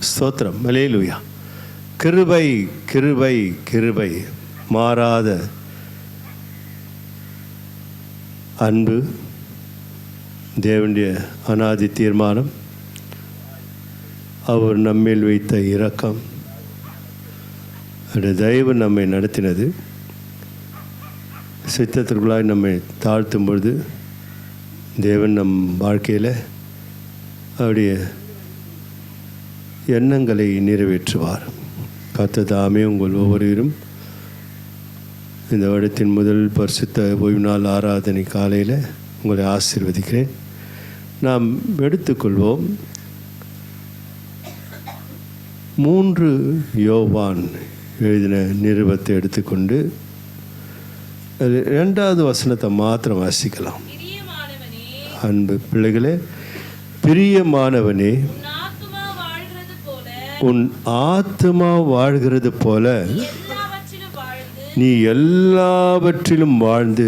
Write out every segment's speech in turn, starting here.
ஸ்தோத்திரம். அல்லேலூயா. கிருபை கிருபை கிருபை, மாறாத அன்பு, தேவனுடைய அநாதி தீர்மானம், அவர் நம்மேல் வைத்த இரக்கம், அவருடைய தயவு நம்மை நடத்தினது. சித்தத்திற்குள்ளாய் நம்மை தாழ்த்தும் பொழுது தேவன் நம் வாழ்க்கையில் அவருடைய எண்ணங்களை நிறைவேற்றுவார். கர்த்தர் தாமே உங்கள் ஒவ்வொருவரும் இந்த வருடத்தின் முதல் பரிசுத்த ஓய்வு நாள் ஆராதனை காலையில் உங்களை ஆசீர்வதிக்கிறேன். நாம் எடுத்துக்கொள்வோம் 3 யோவான் எழுதின நிருபத்தை எடுத்துக்கொண்டு 2வது வசனத்தை மாத்திரம் வாசிக்கலாம். அன்பு பிள்ளைகளே, பிரியமானவனே, உன் ஆத்துமா வாழ்கிறது போல நீ எல்லாவற்றிலும் வாழ்ந்து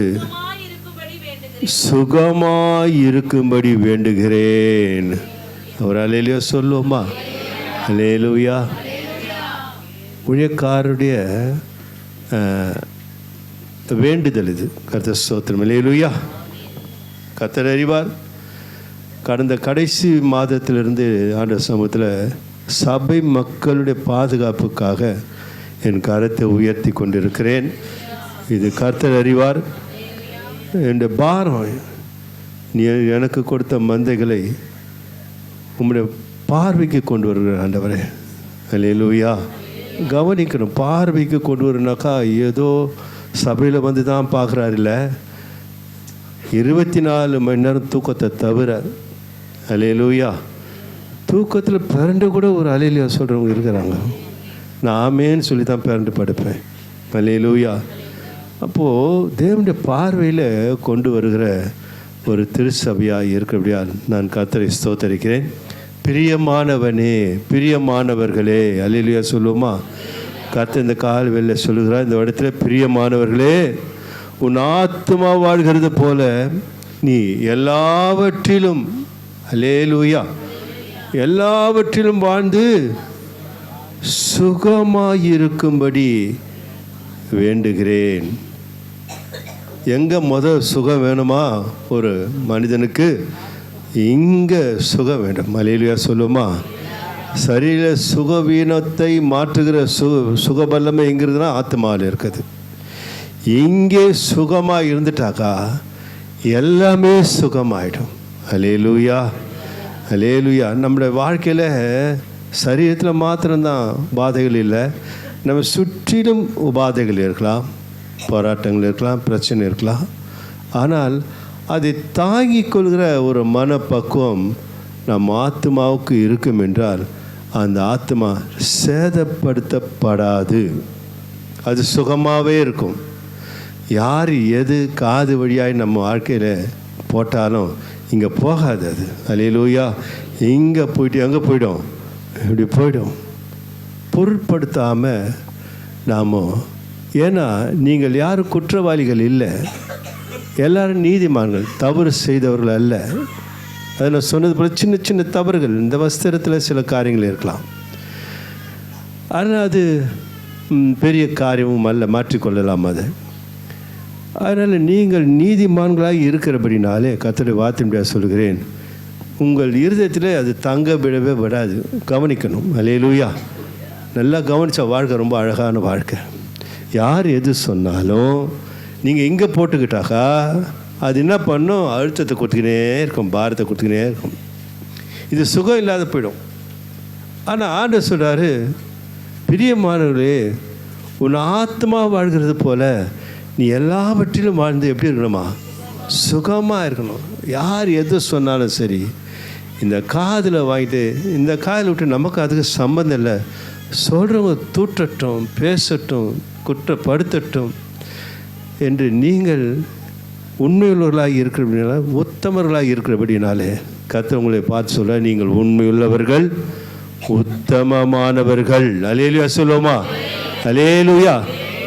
சுகமாயிருக்கும்படி வேண்டுகிறேன். அவர் அல்லேலூயா சொல்லுவோமா? அல்லேலூயா. ஊழியக்காரருடைய வேண்டுதல் இது. கர்த்தர் ஸ்தோத்திரம். அல்லேலூயா. கர்த்தர் அறிவார். கடந்த கடைசி மாதத்திலிருந்து ஆண்டவர் சமூகத்தில் சபை மக்களுடைய பாதுகாப்புக்காக என் கரத்தை உயர்த்தி கொண்டிருக்கிறேன். இது கர்த்தர் அறிவார். என் பாரம், நீ எனக்கு கொடுத்த மந்தைகளை உம்முடைய பார்வைக்கு கொண்டு வருகிற ஆண்டவரே. அல்லேலூயா. கவனிக்கணும். பார்வைக்கு கொண்டு வரனாக்கா ஏதோ சபையில் வந்து தான் பார்க்குறாருல்ல, 24 மணி நேரம் தூக்கத்தை தவிர. அல்லேலூயா. தூக்கத்தில் பிறண்டு கூட ஒரு அல்லேலூயா சொல்கிறவங்க இருக்கிறாங்க. நான் ஆமேன்னு சொல்லி தான் பிறண்டு படுப்பேன். அல்லேலூயா. அப்போது தேவனுடைய பார்வையில் கொண்டு வருகிற ஒரு திருச்சபையாக இருக்கிறபடியால் நான் கர்த்தரை ஸ்தோத்தரிக்கிறேன். பிரியமானவனே, பிரியமானவர்களே, அல்லேலூயா சொல்லுவோமா? கர்த்தர் இந்த கால் வெளில சொல்லுகிறார் இந்த இடத்துல, பிரியமானவர்களே, உன் ஆத்துமா வாழ்கிறது போல நீ எல்லாவற்றிலும், அல்லேலூயா, எல்லாவற்றிலும் வாழ்ந்து சுகமாயிருக்கும்படி வேண்டுகிறேன். எங்கே சுகம் வேணுமா ஒரு மனிதனுக்கு? இங்கே சுகம் வேண்டும். அல்லேலூயா சொல்லுமா? சரீர சுகவீனத்தை மாற்றுகிற சுகபல்லமை எங்கே இருக்குதுன்னா ஆத்மாவில் இருக்குது. இங்கே சுகமாக இருந்துட்டாக்கா எல்லாமே சுகமாயிடும். அல்லேலூயா. அல்லேலூயா. நம்முடைய வாழ்க்கையில் சரீரத்தில் மாத்திரம்தான் பாதைகள் இல்லை, நம்ம சுற்றிலும் உபாதைகள் இருக்கலாம், போராட்டங்கள் இருக்கலாம், பிரச்சனை இருக்கலாம். ஆனால் அதை தாங்கிக் கொள்கிற ஒரு மனப்பக்குவம் நம் ஆத்மாவுக்கு இருக்கும் என்றால் அந்த ஆத்மா சேதப்படுத்தப்படாது, அது சுகமாகவே இருக்கும். யார் எது காது வழியாய் நம்ம வாழ்க்கையில் போட்டாலும் இங்கே போகாது அது. அல்லேலூயா. இங்கே போயிட்டு அங்கே போய்டும், இப்படி போய்டும். பொருட்படுத்தாமல் நாம், ஏன்னா நீங்கள் யாரும் குற்றவாளிகள் இல்லை, எல்லாரும் நீதிமான்கள், தவறு செய்தவர்கள் அல்ல. அதில் சொன்னது போல சின்ன சின்ன தவறுகள், இந்த வஸ்திரத்தில் சில காரியங்கள் இருக்கலாம், ஆனால் அது பெரிய காரியமும் அல்ல, மாற்றிக்கொள்ளலாம் அதை. அதனால் நீங்கள் நீதிமான்களாக இருக்கிறபடினாலே கர்த்தருடைய வார்த்தையாக சொல்கிறேன், உங்கள் இருதயத்தில் அது தங்க விடவே விடாது. கவனிக்கணும். அல்லேலூயா. நல்லா கவனித்த வாழ்க்கை ரொம்ப அழகான வாழ்க்கை. யார் எது சொன்னாலும் நீங்கள் இங்கே போட்டுக்கிட்டாக்கா அது என்ன பண்ணும்? அழுத்தத்தை கொடுத்துக்கினே இருக்கும், பாரத்தை கொடுத்துக்கினே இருக்கும். இது சுகம் இல்லாத போயிடும். ஆனால் ஆண்டவர் சொல்கிறாரு, பிரியமானவர்களே, உன் ஆத்மா வாழ்கிறது போல நீ எல்லாவற்றிலும் வாழ்ந்து எப்படி இருக்கணுமா? சுகமாக இருக்கணும். யார் எது சொன்னாலும் சரி, இந்த காதில் வாங்கிட்டு இந்த காதில் விட்டு நமக்கு அதுக்கு சம்பந்தம் இல்லை. சொல்கிறவங்க தூற்றட்டும், பேசட்டும், குற்றப்படுத்தட்டும் என்று நீங்கள் உண்மையுள்ளவர்களாக இருக்கிறபடினால, உத்தமர்களாக இருக்கிறபடினாலே கர்த்தர் உங்களை பார்த்து சொல்ல, நீங்கள் உண்மையுள்ளவர்கள், உத்தமமானவர்கள். அல்லேலூயா சொல்லுவோமா? அல்லேலூயா.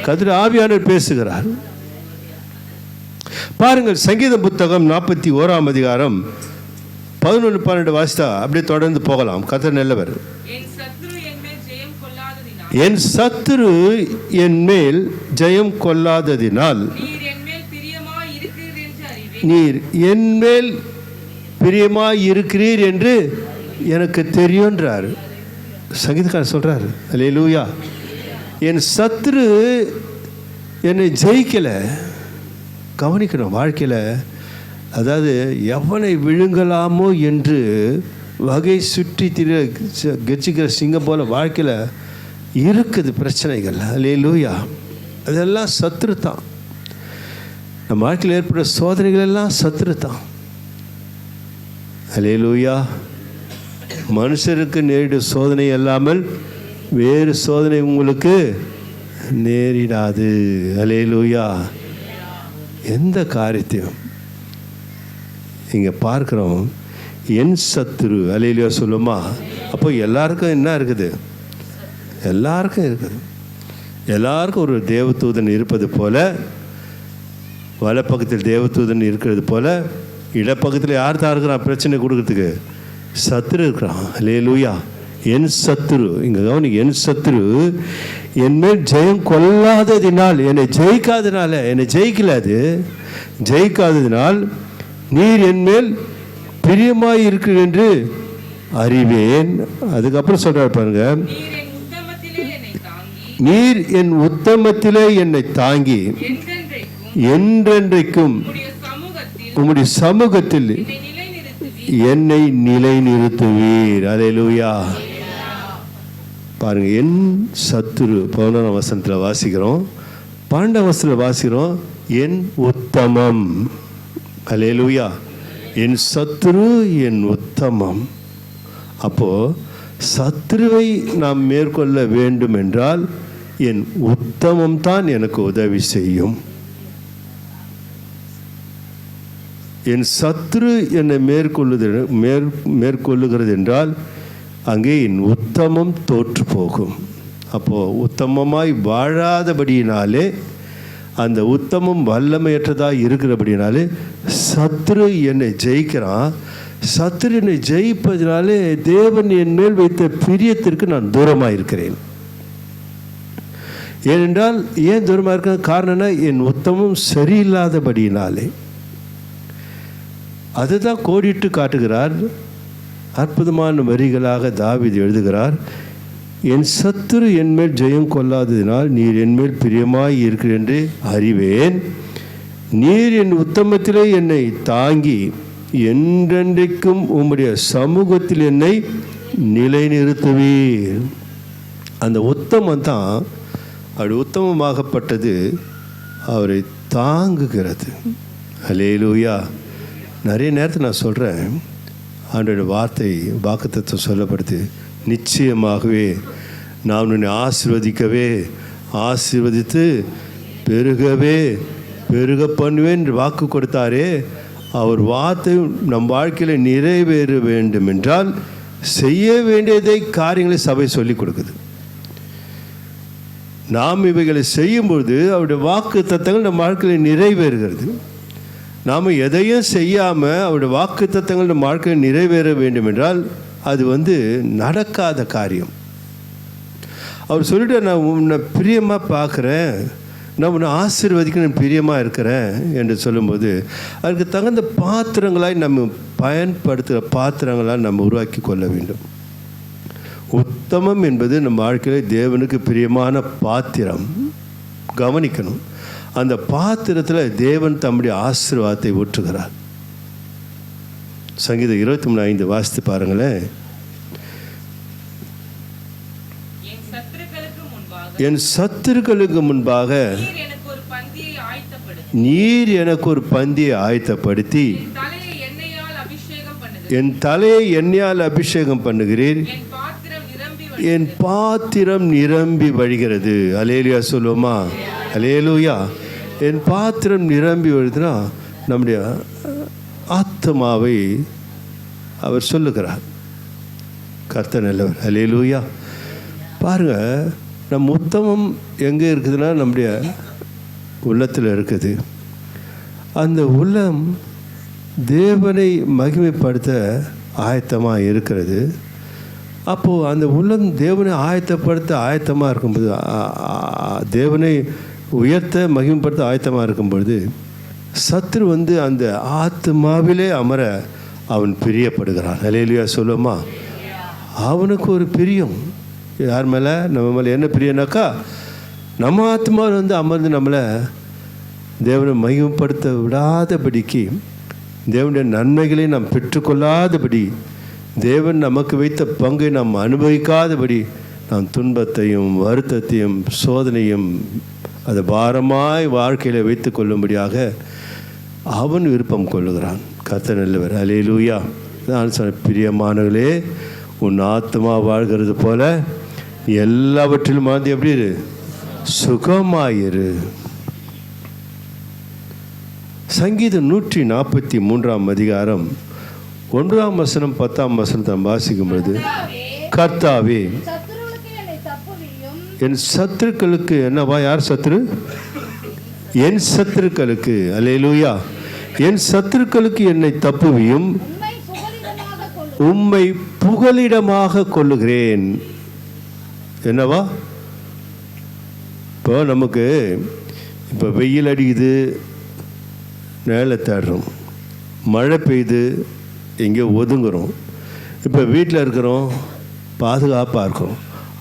கர்த்தர் ஆவியானவர் பேசுகிறார். பாருங்கள், சங்கீத புத்தகம் 41ஆம் அதிகாரம் 11, 12 வாசித்தா அப்படியே தொடர்ந்து போகலாம். கர்த்தர் நல்லவர். என் சத்துரு என் மேல் ஜெயம் கொள்ளாததினால் நீர் என் மேல் பிரியமாய் இருக்கிறீர் என்று எனக்கு தெரியுன்றார். சங்கீதக்காரர் சொல்றாரு, அல்லேலூயா. என் சத்துரு என்னை ஜெயிக்கலை. கவனிக்கணும் வாழ்க்கையில். அதாவது எவனை விழுங்கலாமோ என்று வகை சுற்றி கெச்சிக்கிற சிங்கம் போல வாழ்க்கையில் இருக்குது பிரச்சனைகள். அல்லேலூயா. அதெல்லாம் சத்துரு தான். நம்ம வாழ்க்கையில் ஏற்படுற சோதனைகள் எல்லாம் சத்துரு தான். அல்லேலூயா. மனுஷருக்கு நேரிடும் சோதனை அல்லாமல் வேறு சோதனை உங்களுக்கு நேரிடாது. அல்லேலூயா. எந்த காரியத்தையும் இங்கே பார்க்குறோம். என் சத்துரு, அல்லேலூயா சொல்லுமா. அப்போ எல்லாருக்கும் என்ன இருக்குது? எல்லாருக்கும் இருக்குது. எல்லாருக்கும் ஒரு தேவதூதன் இருப்பது போல, வலப்பக்கத்தில் தேவதூதன் இருக்கிறது போல, இடப்பக்கத்தில் யார் தான் இருக்கிறான் பிரச்சனை கொடுக்கறதுக்கு? சத்துரு இருக்கிறான். அல்லேலூயா. என் சத்துரு, இங்கே கவனிங்க, என் சத்துரு என் மேல் ஜெயம் கொள்ளாததினால், என்னை ஜெயிக்காதனால, என்னை ஜெயிக்கல, அது ஜெயிக்காததினால் நீர் என் மேல் பிரியமாய் இருக்கிற என்று அறிவேன். அதுக்கப்புறம் சொல்றாரு பாருங்க, நீர் என் உத்தமத்திலே என்னை தாங்கி என்றென்றைக்கும் உம்முடைய சமூகத்தில் என்னை நிலைநிறுத்துவீர். அல்லேலூயா. பாருங்க, என் சத்துரு 11ஆம் வசனத்தில் வாசிக்கிறோம், 12ஆம் வசனத்தில் வாசிக்கிறோம், என் உத்தமம். அல்லேலூயா. என் சத்துரு என் உத்தமம். அப்போ சத்துருவை நாம் மேற்கொள்ள வேண்டும் என்றால் என் உத்தமம் தான் எனக்கு உதவி செய்யும். என் சத்துரு என்னை மேற்கொள்ளுகிறது என்றால் அங்கே என் உத்தமம் தோற்று போகும். அப்போது உத்தமமாய் வாழாதபடியினாலே, அந்த உத்தமம் வல்லமையற்றதாக இருக்கிறபடினாலே சத்துரு என்னை ஜெயிக்கிறான். சத்துரு என்னை ஜெயிப்பதினாலே தேவன் என் மேல் வைத்த பிரியத்திற்கு நான் தூரமாக இருக்கிறேன். ஏனென்றால் ஏன் தூரமாக இருக்க காரணம்னா என் உத்தமம் சரியில்லாதபடியினாலே. அதுதான் கோடிட்டு காட்டுகிறார். அற்புதமான வரிகளாக தாவீது எழுதுகிறார், என் சத்துரு என்மேல் ஜெயம் கொள்ளாததினால் நீர் என்மேல் பிரியமாய் இருக்கிற என்று அறிவேன். நீர் என் உத்தமத்திலே என்னை தாங்கி என்றென்றைக்கும் உம்முடைய சமூகத்தில் என்னை நிலைநிறுத்துவீர். அந்த உத்தமம் தான், அப்படி உத்தமமாகப்பட்டது அவரை தாங்குகிறது. அல்லேலூயா. நிறைய நேரத்தில் நான் சொல்கிறேன், ஆண்டவருடைய வார்த்தை வாக்குத்தத்தம் சொல்லப்படுது, நிச்சயமாகவே நான் உன்னை ஆசீர்வதிக்கவே ஆசீர்வதித்து பெருகவே பெருக பண்ணுவேன் என்று வாக்கு கொடுத்தாரே, அவர் வார்த்தை நம் வாழ்க்கையில் நிறைவேற வேண்டும் என்றால் செய்ய வேண்டியதை காரியங்களை சபை சொல்லிக் கொடுக்குது. நாம் இவைகளை செய்யும்பொழுது அவருடைய வாக்கு தத்தங்கள் நம் வாழ்க்கையில் நிறைவேறுகிறது. நாம் எதையும் செய்யாமல் அவருடைய வாக்கு தத்தங்கள் நம் வாழ்க்கையில் நிறைவேற வேண்டும் என்றால் அது நடக்காத காரியம். அவர் சொல்லிட்டு, நான் உன்னை பிரியமாக பார்க்குறேன், நான் உன்னை ஆசீர்வதிக்க பிரியமாக இருக்கிறேன் என்று சொல்லும்போது அதுக்கு தகுந்த பாத்திரங்களாய் நம்ம பயன்படுத்துகிற பாத்திரங்களாக நம்ம உருவாக்கி கொள்ள வேண்டும். உத்தமம் என்பது நம் வாழ்க்கையில் தேவனுக்கு பிரியமான பாத்திரம். கவனிக்கணும், அந்த பாத்திரத்தில் தேவன் தம்முடைய ஆசீர்வாதத்தை ஊற்றுகிறார். சங்கீதம் 23:5 வாசித்து பாருங்களேன். என் சத்துருக்களுக்கு முன்பாக நீர் எனக்கு ஒரு பந்தியை ஆயத்தப்படுத்தி என் தலையை எண்ணெயால் அபிஷேகம் பண்ணுகிறீர், என் பாத்திரம் நிரம்பி வழிகிறது. அல்லேலூயா சொல்லுவோமா? அல்லேலூயா. என் பாத்திரம் நிரம்பி வழிதுனா நம்முடைய ஆத்மாவை அவர் சொல்லுகிறார். கர்த்தர் நல்லவர். அல்லேலூயா. பாருங்கள், நம் உத்தமம் எங்கே இருக்குதுன்னா நம்முடைய உள்ளத்தில் இருக்குது. அந்த உள்ளம் தேவனை மகிமைப்படுத்த ஆயத்தமாக இருக்கிறது. அப்போது அந்த உள்ளம் தேவனை ஆயத்தப்படுத்த ஆயத்தமாக இருக்கும்போது, தேவனை உயர்த்த மகிமைப்படுத்த ஆயத்தமாக இருக்கும்பொழுது, சத்துரு அந்த ஆத்மாவிலே அமர அவன் பிரியப்படுகிறான். அல்லேலூயா சொல்லுமா? அவனுக்கு ஒரு பிரியம். யார் மேலே? நம்ம மேலே என்ன பிரியனாக்கா, நம்ம ஆத்மாவில் அமர்ந்து நம்மளை தேவனை மகிமைப்படுத்த விடாதபடிக்கு, தேவனுடைய நன்மைகளை நாம் பெற்றுக்கொள்ளாதபடி, தேவன் நமக்கு வைத்த பங்கை நாம் அனுபவிக்காதபடி, நாம் துன்பத்தையும் வருத்தத்தையும் சோதனையும் அதை பாரமாய் வாழ்க்கையில் வைத்து கொள்ளும்படியாக அவன் விருப்பம் கொள்ளுகிறான். கர்த்தர் நல்லவர். அல்லேலூயா. நான் சொன்ன பிரியமானவர்களே, உன் ஆத்மா வாழ்கிறது போல எல்லாவற்றிலும் எப்படி இரு? சுகமாயிரு. சங்கீதம் 143 அதிகாரம் 1 வசனம் 10 வசனத்தை வாசிக்கும் பொழுது, கர்த்தாவே என் சத்துருக்களுக்கு என்னவா? யார் சத்துரு? என் சத்துருக்களுக்கு. அல்லேலூயா. என் சத்துருக்களுக்கு என்னை தப்புவியும், உம்மை புகலிடமாக கொள்ளுகிறேன். என்னவா? இப்போ நமக்கு இப்போ வெயில் அடிக்குது, நிழலை தேடுறோம். மழை பெய்யுது, எங்கே ஒதுங்குறோம். இப்போ வீட்டில் இருக்கிறோம், பாதுகாப்பாக இருக்கிறோம்.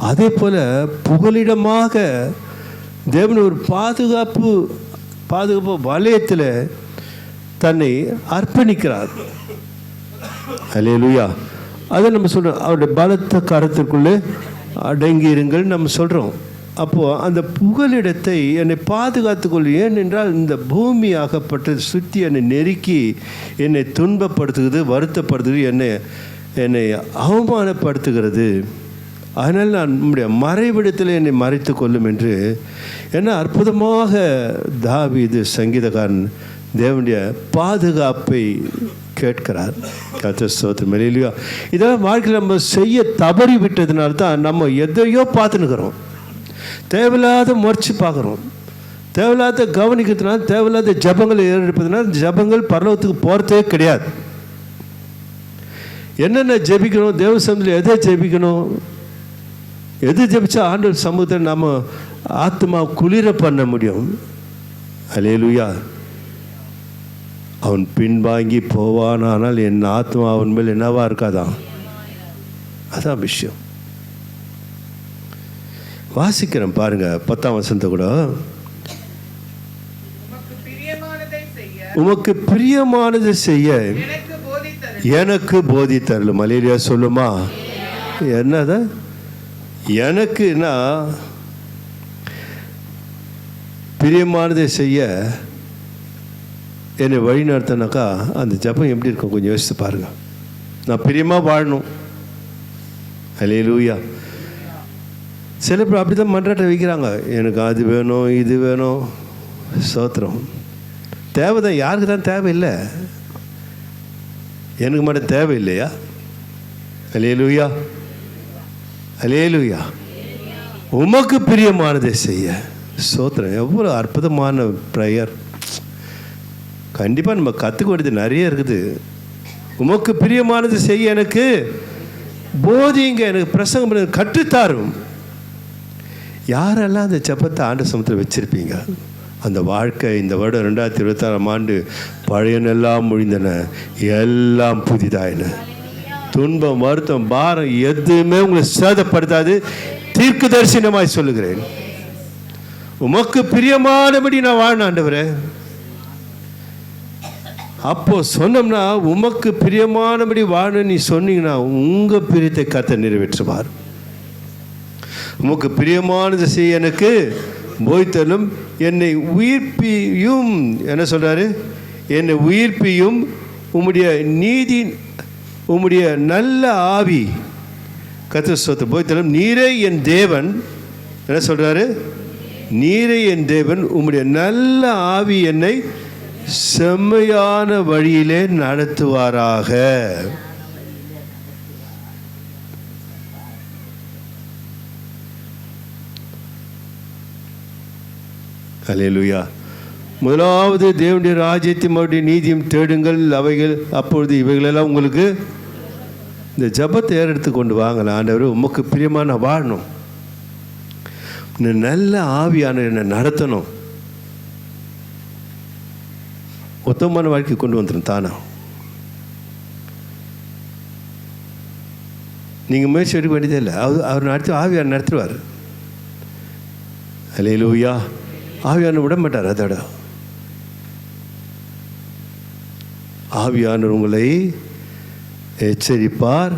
அதே போல் புகலிடமாக தேவன் ஒரு பாதுகாப்பு வலயத்தில் தன்னை அர்ப்பணிக்கிறார். அல்லேலூயா. அதை நம்ம சொல்கிறோம், அவருடைய பலத்த கரத்திற்குள்ளே அடங்கியிருங்கள் நம்ம சொல்கிறோம். அப்போது அந்த புகலிடத்தை என்னை பாதுகாத்துக்கொள். ஏனென்றால் இந்த பூமி ஆகப்பட்டது சுற்றி என்னை நெருக்கி என்னை துன்பப்படுத்துகிறது, வருத்தப்படுத்துகிறது, என்னை அவமானப்படுத்துகிறது. அதனால் நான் நம்முடைய மறைவிடத்தில் என்னை மறைத்து கொள்ளும் என்று என்ன அற்புதமாக தாவீது சங்கீதக்காரன் தேவனுடைய பாதுகாப்பை கேட்கிறார். கர்த்தர் ஸ்தோத்திரம். அல்லேலூயா. இதெல்லாம் வாழ்க்கையில் நம்ம செய்ய தவறி விட்டதுனால தான் நம்ம எதையோ பார்த்துன்னுக்கிறோம். தேவையில்லாத முயற்சி பார்க்குறோம். தேவையில்லாத கவனிக்கிறதுனால, தேவையில்லாத ஜபங்கள் ஏற்படுத்தினால ஜபங்கள் பரலோகத்துக்கு போகிறதே கிடையாது. என்னென்ன ஜெபிக்கணும், தேவ சமூகத்தில் எதை ஜெபிக்கணும், எது ஜெபிச்சா ஆண்டவர் சமூகத்தில் நம்ம ஆத்மா குளிர பண்ண முடியும். அல்லேலூயா. அவன் பின்வாங்கி போவானால் என் ஆத்மா அவன் மேல் என்னவா இருக்காதான்? அதான் விஷயம். வாசிக்கிறேன் பாருங்க, 10 வசனத்தை கூட. உமக்கு பிரியமானதை செய்ய எனக்கு போதித்தரலும். மலேரியா சொல்லுமா? என்னத எனக்குன்னா பிரியமானதை செய்ய என்னை வழி நடத்தினாக்கா அந்த ஜபம் எப்படி இருக்கும் கொஞ்சம் யோசித்து பாருங்க. நான் பிரியமாக வாழணும். அல்லேலூயா. சில பேர் அப்படி தான் மன்றாட்டை வைக்கிறாங்க, எனக்கு அது வேணும் இது வேணும். ஸ்தோத்திரம். தேவை தான். யாருக்கு தான் தேவையில்லை? எனக்கு மட்டும் தேவை இல்லையா? அல்லேலூயா. அல்லேலூயா. உமக்கு பிரியமானதை செய்ய. ஸ்தோத்திரம். எவ்வளோ அற்புதமான ப்ரேயர். கண்டிப்பாக நம்ம கற்றுக்க வேண்டியது நிறைய இருக்குது. உமக்கு பிரியமானது செய்ய எனக்கு போதிங்க, எனக்கு பிரசங்கம் பண்ண கற்றுத்தாரும். யாரெல்லாம் அந்த ஜெபத்தை ஆண்டு சமூகத்தில் வச்சுருப்பீங்க? அந்த வாழ்க்கை இந்த வருடம் 2026ஆம் ஆண்டு பழையனெல்லாம் முடிந்தன, எல்லாம் புதிதாயின. துன்பம் வருத்தம் பாரம் எதுவுமே உங்களை சேதப்படுத்தாது. தீர்க்க தரிசனமாய் சொல்லுகிறேன், உமக்கு பிரியமானபடி நான் வாழணும் ஆண்டவரே. அப்போ சொன்னோம்னா உமக்கு பிரியமானபடி வாழணும் நீ சொன்னீங்கன்னா உங்கள் பிரியத்தை கர்த்தர் நிறைவேற்றுவார். உமக்கு பிரியமானது செய்ய எனக்கு போய்த்தலும், என்னை உயிர்ப்பியும். என்ன சொல்கிறாரு? என்னை உயிர்ப்பியும் உம்முடைய நீதி உம்முடைய நல்ல ஆவி. கர்த்தர் ஸ்தோத்திரம். போய்த்தலும். நீரே என் தேவன். என்ன சொல்கிறாரு? நீரே என் தேவன், உம்முடைய நல்ல ஆவி என்னை செம்மையான வழியிலே நடத்துவாராக. அல்லேலூயா. முதலாவது தேவனுடைய ராஜ்யத்தையும் அவருடைய நீதியும் தேடுங்கள், அவைகள் அப்பொழுது இவைகளெல்லாம் உங்களுக்கு. இந்த ஜபத்தை ஏறெடுத்து கொண்டு வாங்கலாம். ஆண்டவர் உமக்கு பிரியமான வாழணும், நல்ல ஆவியான என்னை நடத்தணும், உத்தமமான வாழ்க்கை கொண்டு வந்துடும் தானா. நீங்கள் முயற்சி எடுக்க வேண்டியதே இல்லை. அவர் நடத்தி ஆவியான நடத்துவார். அல்லேலூயா. ஆவியான விட மாட்டார். அதோட ஆவியானவர் உங்களை எச்சரிப்பார்,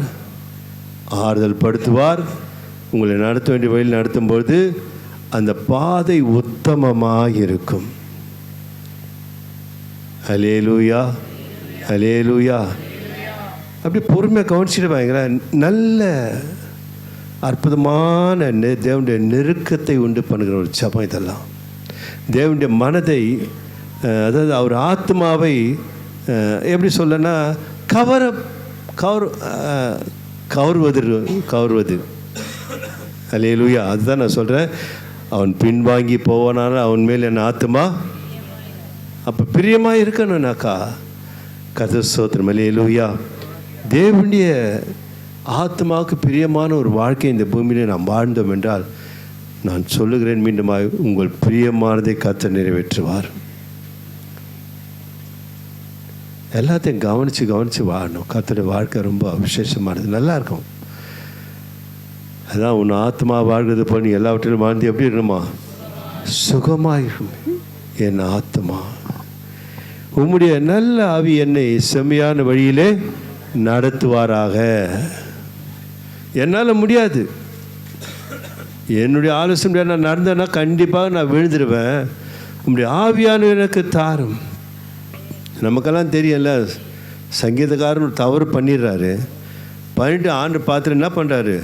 ஆறுதல் படுத்துவார். உங்களை நடத்த வேண்டிய வழியில் நடத்தும்போது அந்த பாதை உத்தமமாக இருக்கும். அல்லேலூயா, அல்லேலூயா. அப்படி பொறுமையாக கவனிச்சுட்டு வாங்கிற நல்ல அற்புதமான தேவனுடைய நெருக்கத்தை உண்டு பண்ணுகிற ஒரு ஜபம் இதெல்லாம். தேவனுடைய மனதை, அதாவது அவர் ஆத்மாவை எப்படி சொல்லனா கவர்வது. அல்லேலூயா. அதுதான் நான் சொல்கிறேன். அவன் பின்வாங்கி போவானாலும் அவன் மேல் என் ஆத்மா அப்போ பிரியமாக இருக்கணும்னாக்கா கர்த்தர் ஸ்தோத்திரம். அல்லேலூயா. தேவனுடைய ஆத்மாவுக்கு பிரியமான ஒரு வாழ்க்கை இந்த பூமியிலே நாம் வாழ்ந்தோம் என்றால், நான் சொல்லுகிறேன் மீண்டுமாய், உங்கள் பிரியமானதை கர்த்தர் நிறைவேற்றுவார். எல்லாத்தையும் கவனித்து வாழணும். கர்த்தருடைய வாழ்க்கை ரொம்ப விசேஷமானது, நல்லா இருக்கும். அதான் உன் ஆத்மா வாழ்கிறது போல் நீ எல்லாவற்றிலும் வாழ்ந்து எப்படி இருக்கணுமா? சுகமாக இருக்கும். என் ஆத்மா உம்முடைய நல்ல ஆவி என்னை செம்மையான வழியிலே நடத்துவாராக. என்னால் முடியாது, என்னுடைய ஆலோசனை நான் நடந்தேன்னா கண்டிப்பாக நான் விழுந்துடுவேன். உம்முடைய ஆவியான எனக்கு தாரும். நமக்கெல்லாம் தெரியல, சங்கீதக்காரன் ஒரு தவறு பண்ணிடுறாரு. பண்ணிட்டு ஆண்டு பார்த்துட்டு என்ன பண்ணுறாரு?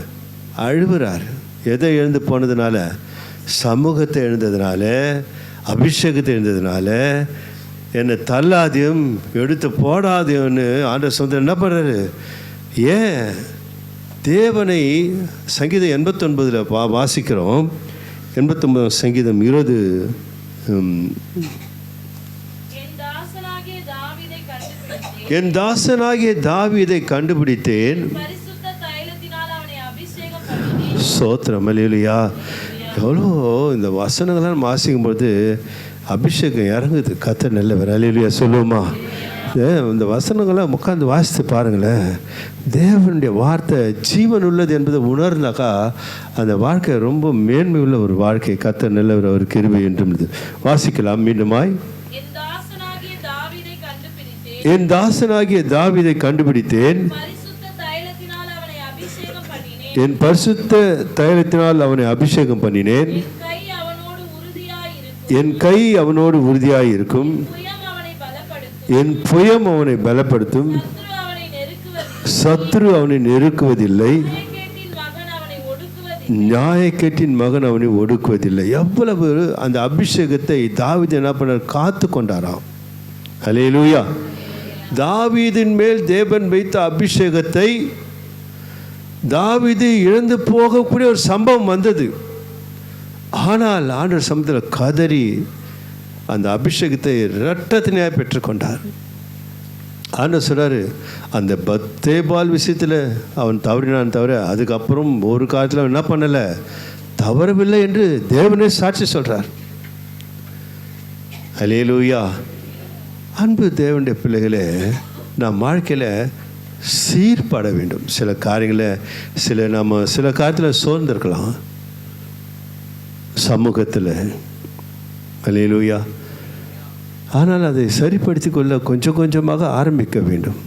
அழுவுறாரு. எதை எழுந்து போனதுனால? சமூகத்தை எழுந்ததுனால, அபிஷேகத்தை எழுந்ததுனால. என்னை தள்ளாதையும் எடுத்து போடாதையும்னு ஆண்டவர் சொந்த என்ன பண்ணுறாரு? ஏன் தேவனை சங்கீதம் 89 வாசிக்கிறோம். 89 சங்கீதம் 20. என் தாசனாகிய தாவீதை கண்டுபிடித்தேன், ஸ்தோத்திரம். அல்லேலூயா. எவ்வளோ இந்த வசனங்கள்லாம் வாசிக்கும்போது அபிஷேகம் இறங்குது. கர்த்தர் நல்லவர். அல்லேலூயா சொல்லுவோமா? இந்த வசனங்கள்லாம் உட்காந்து வாசித்து பாருங்களேன். தேவனுடைய வார்த்தை ஜீவன் உள்ளது என்பதை உணர்ந்தாக்கா அந்த வாழ்க்கை ரொம்ப மேன்மை உள்ள ஒரு வாழ்க்கை. கர்த்தர் நல்லவர், அவர் கிருபை என்றும். வாசிக்கலாம் மீண்டுமாய். என் தாசனாகிய தாவீதை கண்டுபிடித்தேன், என் பரிசுத்த தைலத்தினால் அவனை அபிஷேகம் பண்ணினேன். என் கை அவனோடு உறுதியாய் இருக்கும், என் புயம் அவனை பலப்படுத்தும், சத்ரு அவனை நெருக்குவதில்லை, நியாயக்கேட்டின் மகன் அவனை ஒடுக்குவதில்லை. எவ்வளவு அந்த அபிஷேகத்தை தாவீது என்ன பண்ணார்? காத்து கொண்டாராம். அல்லேலூயா. தாவீதின் மேல் தேவன் வைத்த அபிஷேகத்தை தாவீது இழந்து போகக்கூடிய ஒரு சம்பவம் வந்தது. ஆனால் ஆண்டவர் சமூகத்தில் கதறி அந்த அபிஷேகத்தை இரட்டத்தினாய் பெற்றுக்கொண்டார். ஆண்டவர் சொல்கிறாரு, அந்த பத்தேபால் விஷயத்தில் அவன் தவறினான் தவிர அதுக்கப்புறம் ஒரு காலத்தில் என்ன பண்ணலை, தவறவில்லை என்று தேவனே சாட்சி சொல்கிறார். அல்லேலூயா. அன்பு தேவனுடைய பிள்ளைகளே, நாம் வாழ்க்கையில் சீர்பட வேண்டும். சில காரியங்களை சில காரியத்தில் சோர்ந்திருக்கலாம் சமூகத்தில். அல்லேலூயா. ஆனால் அதை சரிப்படுத்தி கொள்ள கொஞ்சம் கொஞ்சமாக ஆரம்பிக்க வேண்டும்.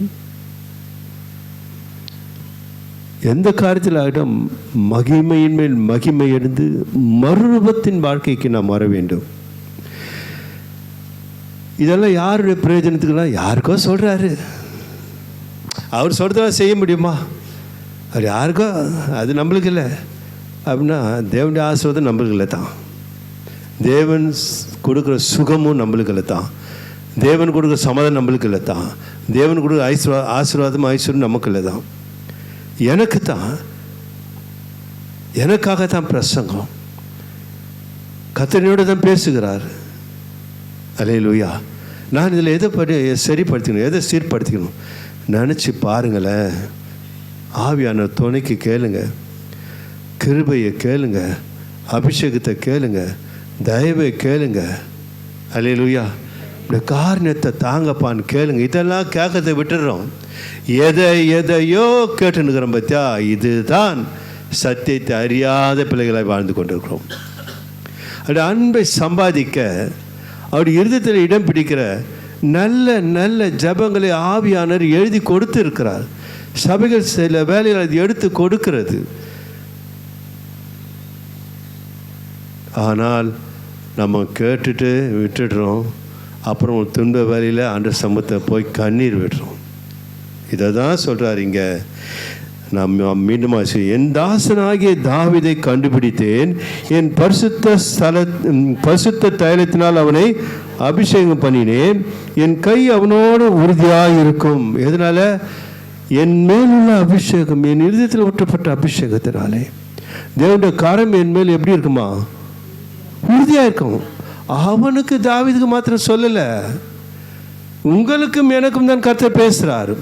எந்த காரியத்தில் ஆகிடும் மகிமையின் மேல் மகிமை எடுத்து மறுரூபத்தின் வாழ்க்கைக்கு நாம் வர வேண்டும். இதெல்லாம் யாருடைய பிரயோஜனத்துக்குலாம்? யாருக்கோ சொல்கிறாரு, அவர் சொல்கிறதெல்லாம் செய்ய முடியுமா? அவர் யாருக்கோ, அது நம்மளுக்கு இல்லை அப்படின்னா தேவனுடைய ஆசீர்வாதம் நம்மளுக்கு இல்லை தான். தேவன் கொடுக்குற சுகமும் நம்மளுக்கு இல்லை தான். தேவன் கொடுக்குற சமாதானம் நம்மளுக்கு இல்லை தான். தேவன் கொடுக்குற ஆசீர்வாதம் ஐஸ்வர்யம் நமக்கு இல்லை தான். எனக்கு தான், எனக்காக தான் பிரசங்கம். கர்த்தரோடு தான் பேசுகிறார். அல்லேலூயா. நான் இதில் எதை சரிப்படுத்திக்கணும், எதை சீர்படுத்திக்கணும் நினச்சி பாருங்களேன். ஆவியான துணைக்கு கேளுங்க, கிருபையை கேளுங்க, அபிஷேகத்தை கேளுங்க, தயவை கேளுங்க. அல்லேலூயா. இந்த காரணத்தை தாங்கப்பான்னு கேளுங்க. இதெல்லாம் கேட்கறதை விட்டுடுறோம். எதையோ கேட்டுனுக்கிறோம் பார்த்தியா. இதுதான் சத்தியத்தை அறியாத பிள்ளைகளை வாழ்ந்து கொண்டிருக்கிறோம். அப்படி அன்பை சம்பாதிக்க அவருடைய இருதயத்தில் இடம் பிடிக்கிற நல்ல நல்ல ஜபங்களை ஆவியானவர் எழுதி கொடுத்து இருக்கிறார். சபைகள் சில வேலைகள் அது எடுத்து கொடுக்கிறது. ஆனால் நம்ம கேட்டுட்டு விட்டுடுறோம். அப்புறம் துன்ப வேலையில் ஆண்டவர் சமூகத்தை போய் கண்ணீர் விடுறோம். இதை தான் சொல்கிறார் இங்கே. நான் மீண்டும் என் தாசனாகிய தாவீதை கண்டுபிடித்தேன், என் பரிசுத்த தைலத்தினால் அவனை அபிஷேகம் பண்ணினேன், என் கை அவனோடு உறுதியாக இருக்கும். எதனால? என் மேலுள்ள அபிஷேகம், என் இருதயத்தில் ஊற்றப்பட்ட அபிஷேகத்தினாலே. தேவனுடைய கரம் என் மேல் எப்படி இருக்குமா? உறுதியாக இருக்கும். அவனுக்கு தாவீதுக்கு மாத்திரம் சொல்லலை, உங்களுக்கும் எனக்கும் தான் கர்த்தர் பேசுகிறார்.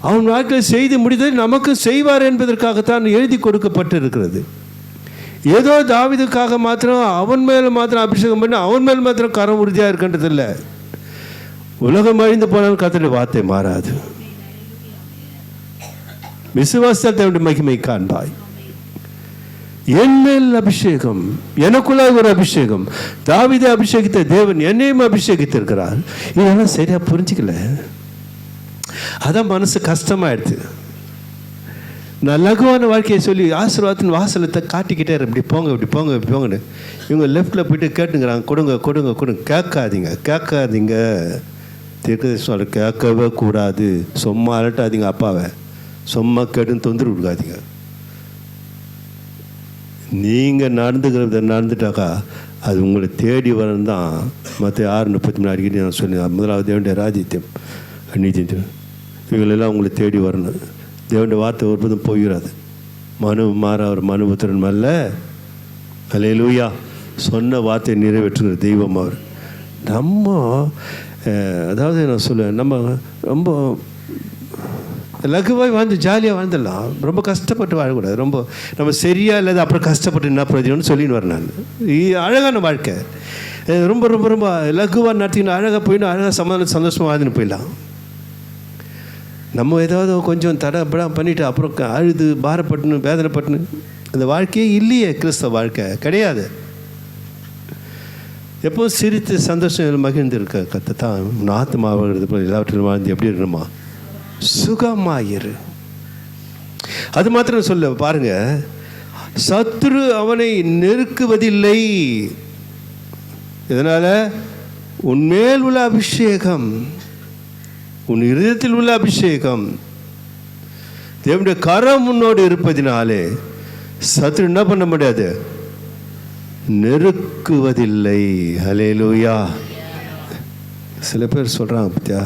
அவன் வாழ்க்கையில் செய்து முடிந்ததை நமக்கும் செய்வார் என்பதற்காகத்தான் எழுதி கொடுக்கப்பட்டு இருக்கிறது. ஏதோ தாவீதுக்காக மாத்திரம் அவன் மேலே மாத்திரம் அபிஷேகம் பண்ணி அவன் மேல் மாத்திரம் கரம் உறுதியாக இருக்கின்றது இல்லை. உலகம் அழிந்து போனாலும் கர்த்தருடைய வார்த்தை மாறாது. விசுவாசத்தை மகிமை காண்பாய். என் மேல் அபிஷேகம், எனக்குள்ளாக ஒரு அபிஷேகம். தாவீதை அபிஷேகித்த தேவன் என்னையும் அபிஷேகித்திருக்கிறார். இதெல்லாம் சரியா புரிஞ்சுக்கல. அதான் மனசு கஷ்டமாயிடுது. நான் லகுவான வாழ்க்கையை சொல்லி ஆசீர்வாதத்தின் வாசலத்தை காட்டிக்கிட்டே இப்படி போங்க, இப்படி போங்க, இப்படி போங்கன்னு. இவங்க லெஃப்டில் போயிட்டு கேட்டுங்கிறாங்க, கொடுங்க கொடுங்க கொடுங்க. கேட்காதீங்க. தீர்க்கதரிசி சொல்ற, கேட்கவே கூடாது. சும்மா அலட்டாதீங்க அப்பாவை, சும்மா கேட்டுன்னு தொந்தரவு கொடுக்காதீங்க. நீங்கள் நடந்துட்டாக்கா அது உங்களை தேடி வரணும் தான். மற்ற 6:33 அடிக்கடி நான் சொல்லி, முதலாவது தேவனுடைய ராஜ்யத்தையும் நீதியும் இவங்களெல்லாம் உங்களை தேடி வரணும். தேவனுடைய வார்த்தை ஒருபதும் போயிடாது. மனு மாற அவர் மனுபுத்திரன் அல்ல. அல்லேலூயா. சொன்ன வார்த்தையை நிறைவேற்றுகிற தெய்வம் அவர். நம்ம அதாவது நான் சொல்லுவேன், நம்ம ரொம்ப லகுவாய் வாழ்ந்து ஜாலியாக வாழ்ந்துடலாம். ரொம்ப கஷ்டப்பட்டு வாழக்கூடாது. ரொம்ப நம்ம சரியாக இல்லாத அப்புறம் கஷ்டப்பட்டு என்ன பிரயோஜனம்னு சொல்லின்னு வரேன் நான். அழகான வாழ்க்கை ரொம்ப ரொம்ப ரொம்ப லகுவாக நடத்திக்கணும். அழகாக போயிடணும், அழகாக சந்தோஷமாக வாழ்ந்துன்னு போயிடலாம். நம்ம ஏதாவது கொஞ்சம் தடப்படம் பண்ணிவிட்டு அப்புறம் அழுது பாரப்பட்டுன்னு வேதனைப்பட்டுன்னு அந்த வாழ்க்கையே இல்லையே. கிறிஸ்தவ வாழ்க்கை கிடையாது. எப்போது சிரித்து சந்தோஷம் மகிழ்ந்து இருக்க கத்தான் ஆத்மாவது போல் எல்லாவற்றிலும் வாழ்ந்து எப்படி இருக்கணுமா? சுகமாயிரு. அது மாத்திரம் சொல்ல பாருங்க, சத்துரு அவனை நெருக்குவதில்லை. இதனால உன்மேல் உள்ள அபிஷேகம், உன் இருதயத்தில் உள்ள அபிஷேகம், தேவனுடைய கரம் முன்னோடு இருப்பதினாலே சத்துரு என்ன பண்ண முடியாது? நெருக்குவதில்லை. ஹல்லேலூயா. சில பேர் சொல்கிறாங்க பத்தியா,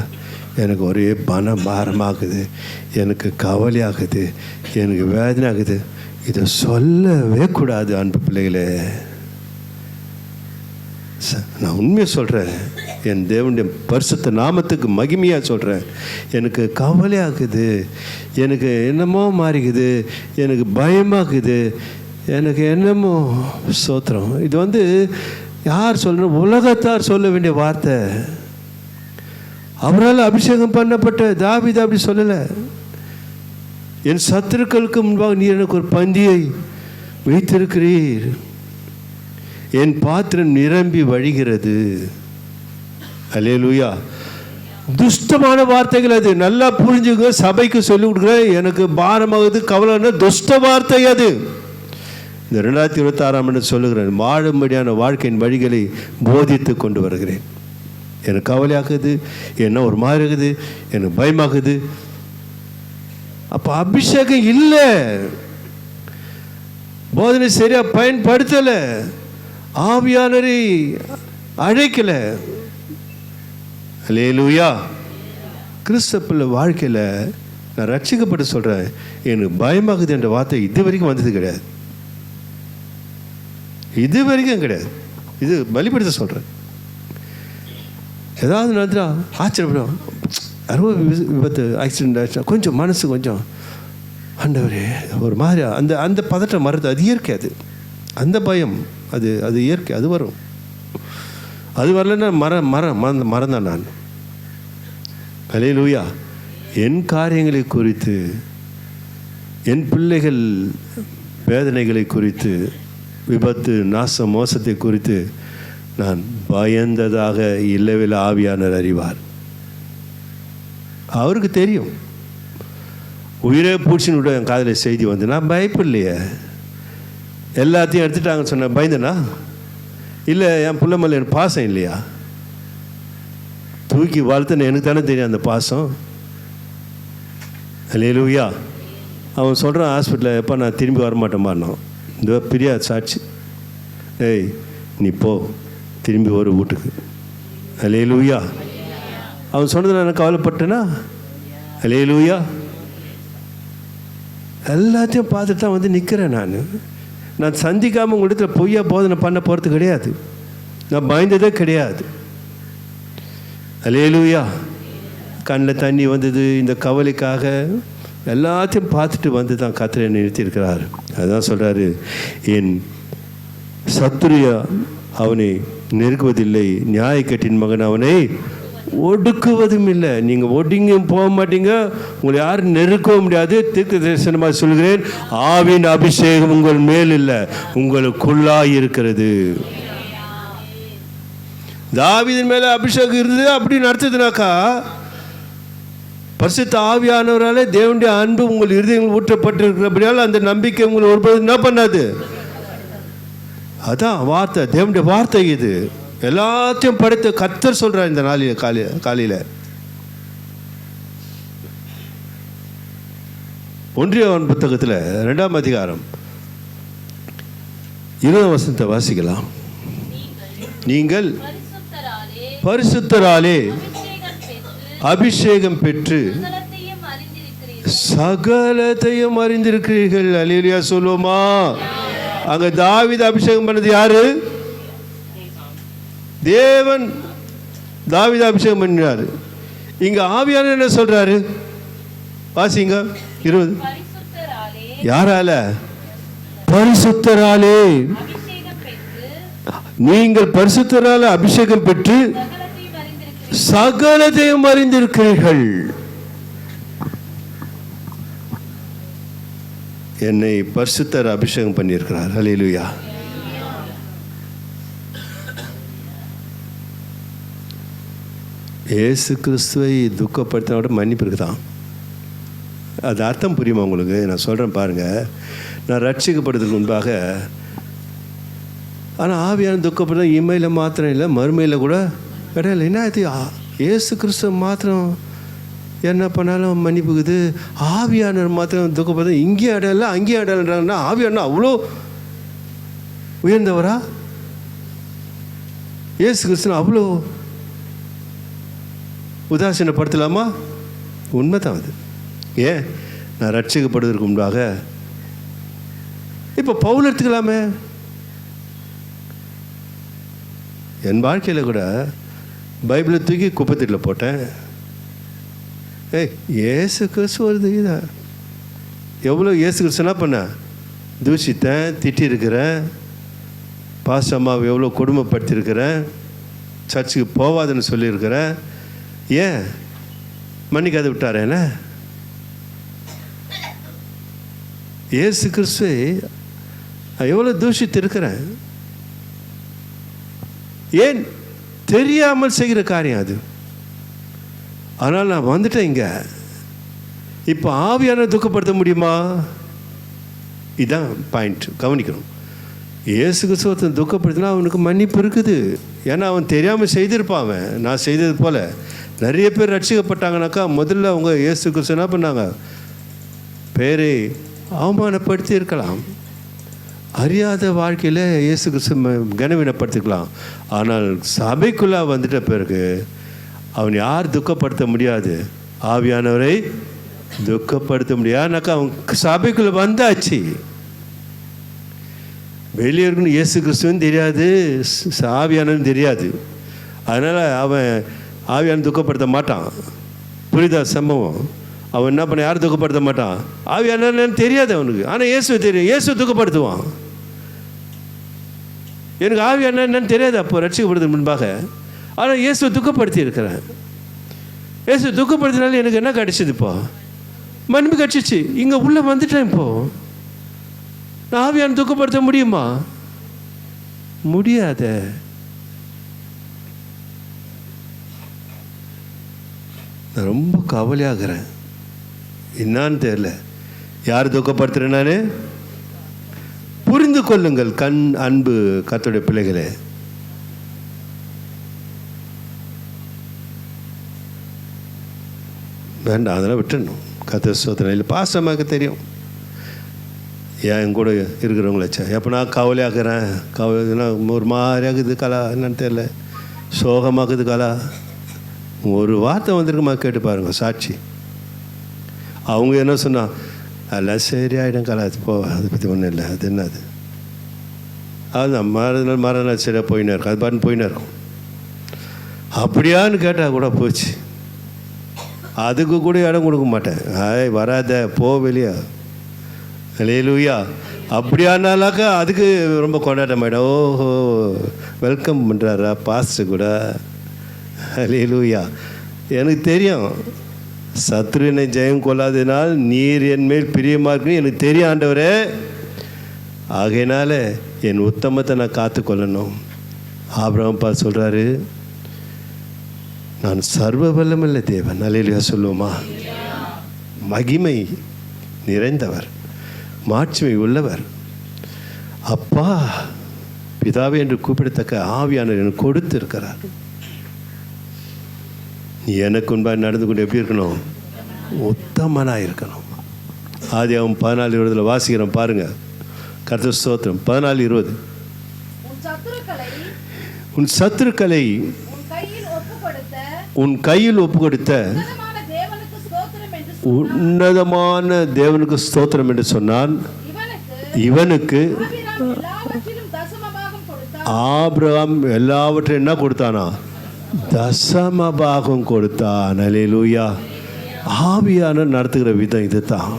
எனக்கு ஒரே பாரமாகுது, எனக்கு கவலையாகுது, எனக்கு வேதனை ஆகுது. இதை சொல்லவே கூடாது அன்பு பிள்ளைகளே. நான் உண்மையை சொல்கிறேன், என் தேவனுடைய பரிசுத்த நாமத்துக்கு மகிமையாக சொல்கிறேன். எனக்கு கவலையாகுது, எனக்கு என்னமோ மாறிக்குது, எனக்கு பயமாகுது, எனக்கு என்னமோ சோத்திரம். இது யார் சொல்கிற? உலகத்தார் சொல்ல வேண்டிய வார்த்தை. அவரால் அபிஷேகம் பண்ணப்பட்ட தாவீது அப்படி சொல்லலை. என் சத்துருக்களுக்கு முன்பாக நீர் எனக்கு ஒரு பந்தியை வைத்திருக்கிறீர், என் பாத்திரம் நிரம்பி வழிகிறது. அல்லேலூயா. துஷ்டமான வார்த்தைகள் அது. நல்லா புரிஞ்சுங்க. சபைக்கு சொல்லிக் கொடுக்குற, எனக்கு பாரமாகுது கவலைன்னா துஷ்ட வார்த்தை அது. இந்த 2026 சொல்லுகிறேன், வாழும்படியான வாழ்க்கையின் வழிகளை போதித்து கொண்டு வருகிறேன். எனக்கு கவலையாகுது, என்ன ஒரு மாதிரி இருக்குது, எனக்கு பயமாகுது. அப்போ அபிஷேகம் இல்லை, போதனை சரியாக பயன்படுத்தலை, ஆவியானரை அழைக்கலை. அல்லேலூயா. கிறிஸ்தவ வாழ்க்கையில் நான் ரட்சிக்கப்பட்டு சொல்கிறேன், எனக்கு பயமாகுது என்ற வார்த்தை இது வரைக்கும் வந்தது கிடையாது. இது வரைக்கும் கிடையாது. இது பலிபடுத்த சொல்கிறேன். ஏதாவது நடந்துட்டா ஆச்சரியப்படும். விபத்து ஆக்சிடென்ட் ஆச்சுன்னா கொஞ்சம் மனசு கொஞ்சம் ஆண்டவரே ஒரு மாதிரி அந்த பதட்டம் மறந்து, அது இயற்கை. அது அந்த பயம் அது இயற்கை, அது வரும். அது வரலன்னா மறந்தான் நான். அல்லேலூயா. என் காரியங்களை குறித்து, என் பிள்ளைகள் வேதனைகளை குறித்து, விபத்து நாசம் மோசத்தை குறித்து நான் பயந்ததாக இல்லவே ஆவியானவர் அறிவார். அவருக்கு தெரியும். உயிரே பூச்சின்னு விட என் காதில் செய்தி வந்து நான் பயப்படலையே. எல்லாத்தையும் எடுத்துட்டாங்கன்னு சொன்னேன், பயந்தனா? இல்லை என் பிள்ளை மேலே எனக்கு பாசம் இல்லையா? தூக்கி வளர்த்துன்னு எனக்கு தானே தெரியும் அந்த பாசம். அல்லேலூயா. அவன் சொல்கிறான் ஹாஸ்பிட்டலில், எப்போ நான் திரும்பி வரமாட்டேம்மானோ. இந்த பிரியா சாட்சி, ஏய் நீ போ, திரும்பி ஒரு வீட்டுக்கு. அல்லேலூயா. அவன் சொன்னதில் நான் கவலைப்பட்டேனா? அல்லேலூயா. எல்லாத்தையும் பார்த்துட்டு தான் வந்து நிற்கிறேன். நான் சந்திக்காமல் உங்கள் இடத்துல பொய்யா போதனை பண்ண போகிறது கிடையாது. நான் பயந்ததே கிடையாது. அல்லேலூயா. கண்ணில் தண்ணி வந்தது இந்த கவலைக்காக. எல்லாத்தையும் பார்த்துட்டு வந்து தான் கர்த்தர் என்னை நிறுத்தியிருக்கிறார். அதுதான் சொல்கிறாரு, என் சத்துருயா அவனை நெருக்குவதில்லை, நியாயக்கட்டின் மகன் அவனை ஒடுக்குவதும் இல்லை. நீங்கள் ஒடுங்கியும் போக மாட்டீங்க, உங்களை யாரும் நெருக்கவும் முடியாது. தீர்க்க தரிசனமாக சொல்கிறேன், ஆவின் அபிஷேகம் உங்கள் மேல் இல்லை, உங்களுக்குள்ளாய் இருக்கிறது. தாவீதின் மேலே அபிஷேகம் இருந்தது அப்படின்னு அர்த்தத்தினாக்கா, பரிசுத்த ஆவியானவராலே தேவனுடைய அன்பு உங்கள் இருதயங்கள் ஊற்றப்பட்டிருக்கிறபடியால் அந்த நம்பிக்கை உங்களை ஒருபோது என்ன பண்ணாது. அதான் வார்த்தை, தேவனுடைய வார்த்தை. இது எல்லாத்தையும் படைத்து கர்த்தர் சொல்றார் இந்த நாளில் காலையில். 1 யோவான் புத்தகத்தில் 2ஆம் அதிகாரம் 20ஆம் வசனத்தை வாசிக்கலாம். நீங்கள் பரிசுத்தராலே அபிஷேகம் பெற்று சகலத்தையும் அறிந்திருக்கிறீர்கள். அல்லேலூயா சொல்லுவோமா? அங்க தாவீது அபிஷேகம் பண்ணது யாரு? தேவன் தாவீது அபிஷேகம் பண்ணினார். இங்க ஆவியானவர் என்ன சொல்றாரு? வாசிங்க 20. யாரால? பரிசுத்தராலே. நீங்கள் பரிசுத்தரால அபிஷேகம் பெற்று சகலத்தையும் அறிந்திருக்கிறீர்கள். என்னை பரிசுத்தர் அபிஷேகம் பண்ணியிருக்கிறார். அல்லேலூயா. இயேசு கிறிஸ்துவை துக்கப்படுத்தினோட மன்னிப்பு இருக்குதான். அது அர்த்தம் புரியுமா உங்களுக்கு? நான் சொல்கிறேன் பாருங்கள். நான் ரட்சிக்கப்படுறதுக்கு முன்பாக, ஆனால் ஆவியான துக்கப்படுத்த இமையில் மாத்திரம் இல்லை, மறுமையில் கூட கிடையாது. என்ன இது? இயேசு கிறிஸ்துவ மாத்திரம் என்ன பண்ணாலும் மன்னிப்புக்குது, ஆவியானவர் மாத்திரம் துக்கப்படுத்த இங்கேயும் அடையல அங்கேயும் அடையலன்றாங்கன்னா ஆவியானா அவ்வளோ உயர்ந்தவரா? இயேசு கிறிஸ்துவ அவ்வளோ உதாசீனப்படுத்தலாமா? உண்மைதான் அது. ஏன்? நான் ரட்சிக்கப்படுவதற்கு முன்பாக. இப்போ பவுல் எடுத்துக்கலாமே. என் வாழ்க்கையில் கூட பைபிளை தூக்கி குப்பத்தட்டில் போட்டேன். ஏசு கிறிஸ்து வருது இதான் எவ்வளோ ஏசு கிறிஸ்து என்ன பண்ண தூஷித்தேன், திட்டிருக்கிறேன், பாசம்மாவை எவ்வளோ கொடுமைப்படுத்தியிருக்கிறேன், சர்ச்சுக்கு போவாதுன்னு சொல்லியிருக்கிறேன். ஏன் மன்னிக்காத விட்டாரேன? ஏசு கிறிஸ்து எவ்வளோ தூஷித்திருக்கிறேன். ஏன்? தெரியாமல் செய்கிற காரியம் அது. ஆனால் நான் வந்துட்டேன் இங்கே. இப்போ ஆவியான துக்கப்படுத்த முடியுமா? இதுதான் பாயிண்ட், கவனிக்கணும். இயேசு கிறிஸ்துவத்தை துக்கப்படுத்தினா அவனுக்கு மன்னிப்பு இருக்குது. ஏன்னா அவன் தெரியாமல் செய்திருப்பான். அவன் நான் செய்தது போல் நிறைய பேர் ரட்சிக்கப்பட்டாங்கனாக்கா முதல்ல அவங்க இயேசு கிறிஸ்து என்ன பண்ணாங்க? பேரை அவமானப்படுத்தி இருக்கலாம். அறியாத வாழ்க்கையில் இயேசு கிறிஸ்து கனவீனப்படுத்திக்கலாம். ஆனால் சபைக்குள்ளே வந்துட்ட பிறகு அவன் யார் துக்கப்படுத்த முடியாது? ஆவியானவரை துக்கப்படுத்த முடியாதுனாக்கா அவன் சபைக்குள்ளே வந்தாச்சு. வெளியே இருக்கணும் இயேசு கிறிஸ்துவும் தெரியாது, ஆவியானவரும் தெரியாது. அதனால் அவன் ஆவியான துக்கப்படுத்த மாட்டான். புரியுதா சம்பவம்? அவன் என்ன பண்ண, யாரும் துக்கப்படுத்த மாட்டான். ஆவியான என்னன்னு தெரியாது அவனுக்கு, ஆனால் இயேசு தெரியும். இயேசு துக்கப்படுத்துவான். எனக்கு ஆவியான என்னன்னு தெரியாது அப்போ ரட்சிக்கப்படுறதுக்கு முன்பாக, ஆனால் இயேசு துக்கப்படுத்தி இருக்கிறேன். இயேசு துக்கப்படுத்தினாலும் எனக்கு என்ன கிடச்சிது? இப்போ மன்னிப்பு கிடச்சிச்சு. இங்கே உள்ளே வந்துட்டேன். இப்போது நான் ஆவியான துக்கப்படுத்த முடியுமா? முடியாத. நான் ரொம்ப கவலையாகிறேன். என்னான்னு தெரியல. யார் துக்கப்படுத்துகிறேன் நான்? புரிந்து கொள்ளுங்கள் கண் அன்பு கர்த்தருடைய பிள்ளைகளே. வேண்டாம், அதெல்லாம் விட்டுடணும். கர்த்தர் ஸ்தோத்திரம். இல்லை பாசமாக தெரியும் என் கூட இருக்கிறவங்களாச்சா. எப்போ நான் கவலையாகிறேன், கவலைனா ஒரு மாதிரியாகுது கலா, என்னன்னு தெரியல, சோகமாகுது கலா, ஒரு வார்த்தை வந்திருக்குமா கேட்டு பாருங்கள், சாட்சி. அவங்க என்ன சொன்னா, எல்லாம் சரி ஆகிடும் கலா, அது போ, அதை பற்றி ஒன்றும் இல்லை, அது என்னது, அதுதான் மறுநாள் சரியாக போயின்னு இருக்கும், அது பாட்டுன்னு போயின்னு இருக்கும். அப்படியான்னு கேட்டால் கூட போச்சு. அதுக்கு கூட இடம் கொடுக்க மாட்டேன். வராத, போ வெளியா, அல்லேலூயா. அப்படியானாலாக்கா அதுக்கு ரொம்ப கொண்டாட்டம் ஆகிடும். ஓஹோ, வெல்கம் பண்ணுறாரா பாஸ்டர் கூட, அல்லேலூயா. எனக்கு தெரியும் சத்ருவினை ஜெயம் கொள்ளாததினால் நீர் என் மேல் பிரியமாக இருக்குன்னு எனக்கு தெரியும் ஆண்டவரே. ஆகையினால என் உத்தமத்தை நான் காத்துக்கொள்ளணும். ஆபிரகாம் பார்த்து சொல்கிறாரு, நான் சர்வ வல்லமுள்ள தேவன், அல்லேலூயா சொல்லுவோமா, மகிமை நிறைந்தவர், மாட்சிமை உள்ளவர், அப்பா பிதாவே என்று கூப்பிடத்தக்க ஆவியானவர் எனக்கு கொடுத்து இருக்கிறார். நீ எனக்கு முன்பாக நடந்து கொண்டு எப்படி இருக்கணும்? உத்தமனாக இருக்கணும். ஆதியாகமம் 14:20 வாசிக்கிறோம் பாருங்கள். கர்த்தர் ஸ்தோத்திரம். 14:20 உன் சத்துருக்களை உன் கையில் ஒப்பு கொடுத்த உன்னதமான தேவனுக்கு ஸ்தோத்திரம் என்று சொன்னான். இவனுக்கு ஆபிரகாம் எல்லாவற்றையும் என்ன கொடுத்தானா? தசம பாகம் கொடுத்தான். அல்லேலூயா. ஆவியான நடத்துகிற விதம் இதுதான்.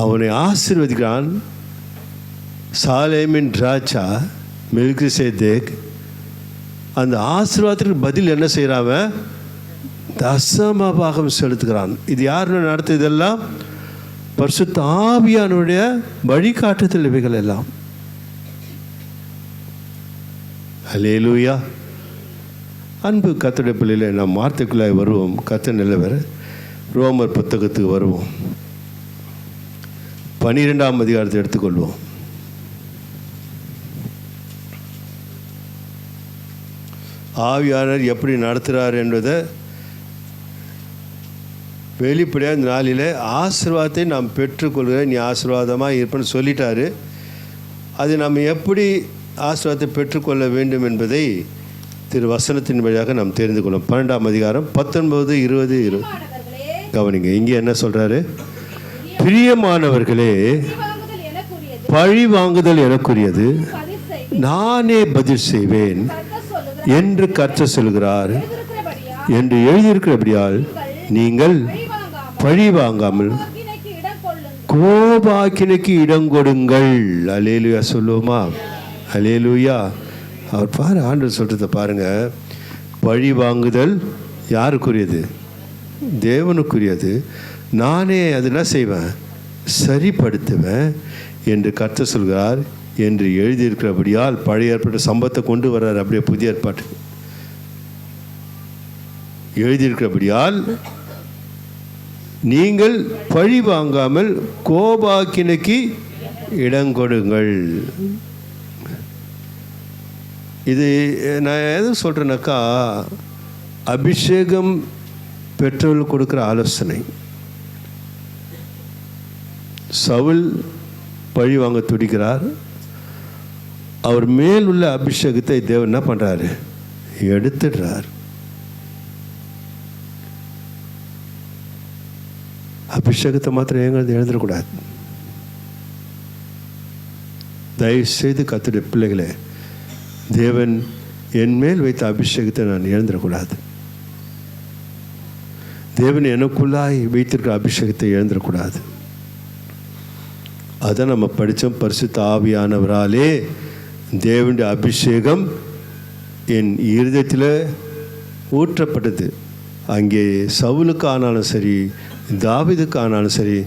அவனை ஆசீர்வதிக்கிறான். சாலேமின் ராஜா மெல்கிசேதேக் அந்த ஆசீர்வாதத்துக்கு பதில் என்ன செய்கிறான்? தசம பாகம் செலுத்துகிறான். இது யாருன்னு நடத்துதெல்லாம்? பரிசுத்த ஆவியானுடைய வழிகாட்டுதல் இவைகள் எல்லாம். அல்லேலூயா. அன்பு கர்த்தருடைய பிள்ளையில நாம் வார்த்தைக்குள்ளாய் வருவோம். கர்த்தர் நல்லவர். ரோமர் புத்தகத்துக்கு வருவோம். 12ஆம் அதிகாரத்தை எடுத்துக்கொள்வோம். ஆவியானவர் எப்படி நடத்துகிறார் என்பதை வெளிப்படையாக இந்த நாளில் ஆசீர்வாதத்தை நாம் பெற்றுக்கொள்கிற, நீ ஆசீர்வாதமாக இருப்பேன்னு சொல்லிட்டாரு. அது நாம் எப்படி ஆசீர்வாதத்தை பெற்றுக்கொள்ள வேண்டும் என்பதை திரு வசனத்தின் வழியாக நாம் தெரிந்து கொள்ளும். 12ஆம் அதிகாரம் 19, 20, 20 கவனிங்க. இங்கே என்ன சொல்கிறாரு? பிரியமானவர்களே, பழி வாங்குதல் எனக்குரியது, நானே பதில் செய்வேன் என்று கர்த்தர் சொல்கிறார் என்று எழுதியிருக்கிறபடியால் நீங்கள் பழி வாங்காமல் கோபாக்கினைக்கு இடம் கொடுங்கள். அல்லேலூயா சொல்லுவோமா? அல்லேலூயா. அவர் பாரு, ஆண்டவர் சொல்கிறத பாருங்க. பழி வாங்குதல் யாருக்குரியது? தேவனுக்குரியது. நானே அது என்ன செய்வேன்? சரிப்படுத்துவேன் என்று கர்த்தர் சொல்கிறார் என்று எழுதியிருக்கிறபடியால் பழைய ஏற்பாட்டு சம்பவத்தை கொண்டு வர்றார். அப்படியே புதிய ஏற்பாட்டு எழுதியிருக்கிறபடியால் நீங்கள் பழி வாங்காமல் கோபாக்கினைக்கு இடங்கொடுங்கள். இது நான் எது சொல்கிறேன்னாக்கா, அபிஷேகம் பெற்றோர்கள் கொடுக்குற ஆலோசனை. சவுல் பழி வாங்க துடிக்கிறார். அவர் மேல் உள்ள அபிஷேகத்தை தேவன் என்ன பண்ணுறாரு? எடுத்துடுறார். அபிஷேகத்தை மாத்திரம் எங்கிறது எழுந்துடக்கூடாது. தயவு செய்து கர்த்தருடைய பிள்ளைகளே, தேவன் என் மேல் வைத்த அபிஷேகத்தை நான் இழந்துடக்கூடாது. தேவன் எனக்குள்ளாய் வைத்திருக்கிற அபிஷேகத்தை இழந்துடக்கூடாது. அதை நம்ம படித்தோம். பரிசுத்த ஆவியானவராலே தேவனுடைய அபிஷேகம் என் இருதயத்தில் ஊற்றப்பட்டது. அங்கே சவுலுக்கு ஆனாலும் சரி, தாவீதுக்கு ஆனாலும் சரி,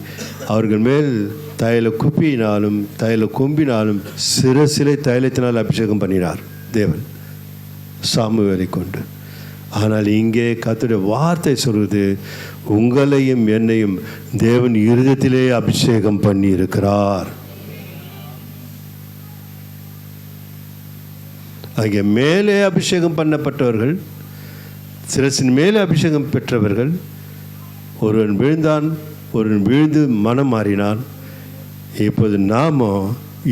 அவர்கள் மேல் தைல குப்பினாலும் தைல கொம்பினாலும் சிலை தைலத்தினால் அபிஷேகம் பண்ணினார் தேவன் சாமுவேலை கொண்டு. ஆனால் இங்கே கர்த்தருடைய வார்த்தை சொல்வது, உங்களையும் என்னையும் தேவன் இருதயத்திலே அபிஷேகம் பண்ணி இருக்கிறார். அங்கே மேலே அபிஷேகம் பண்ணப்பட்டவர்கள், சிரசின் மேலே அபிஷேகம் பெற்றவர்கள். ஒருவன் விழுந்தான், ஒருவன் விழுந்து மனம் மாறினான். இப்போது நாம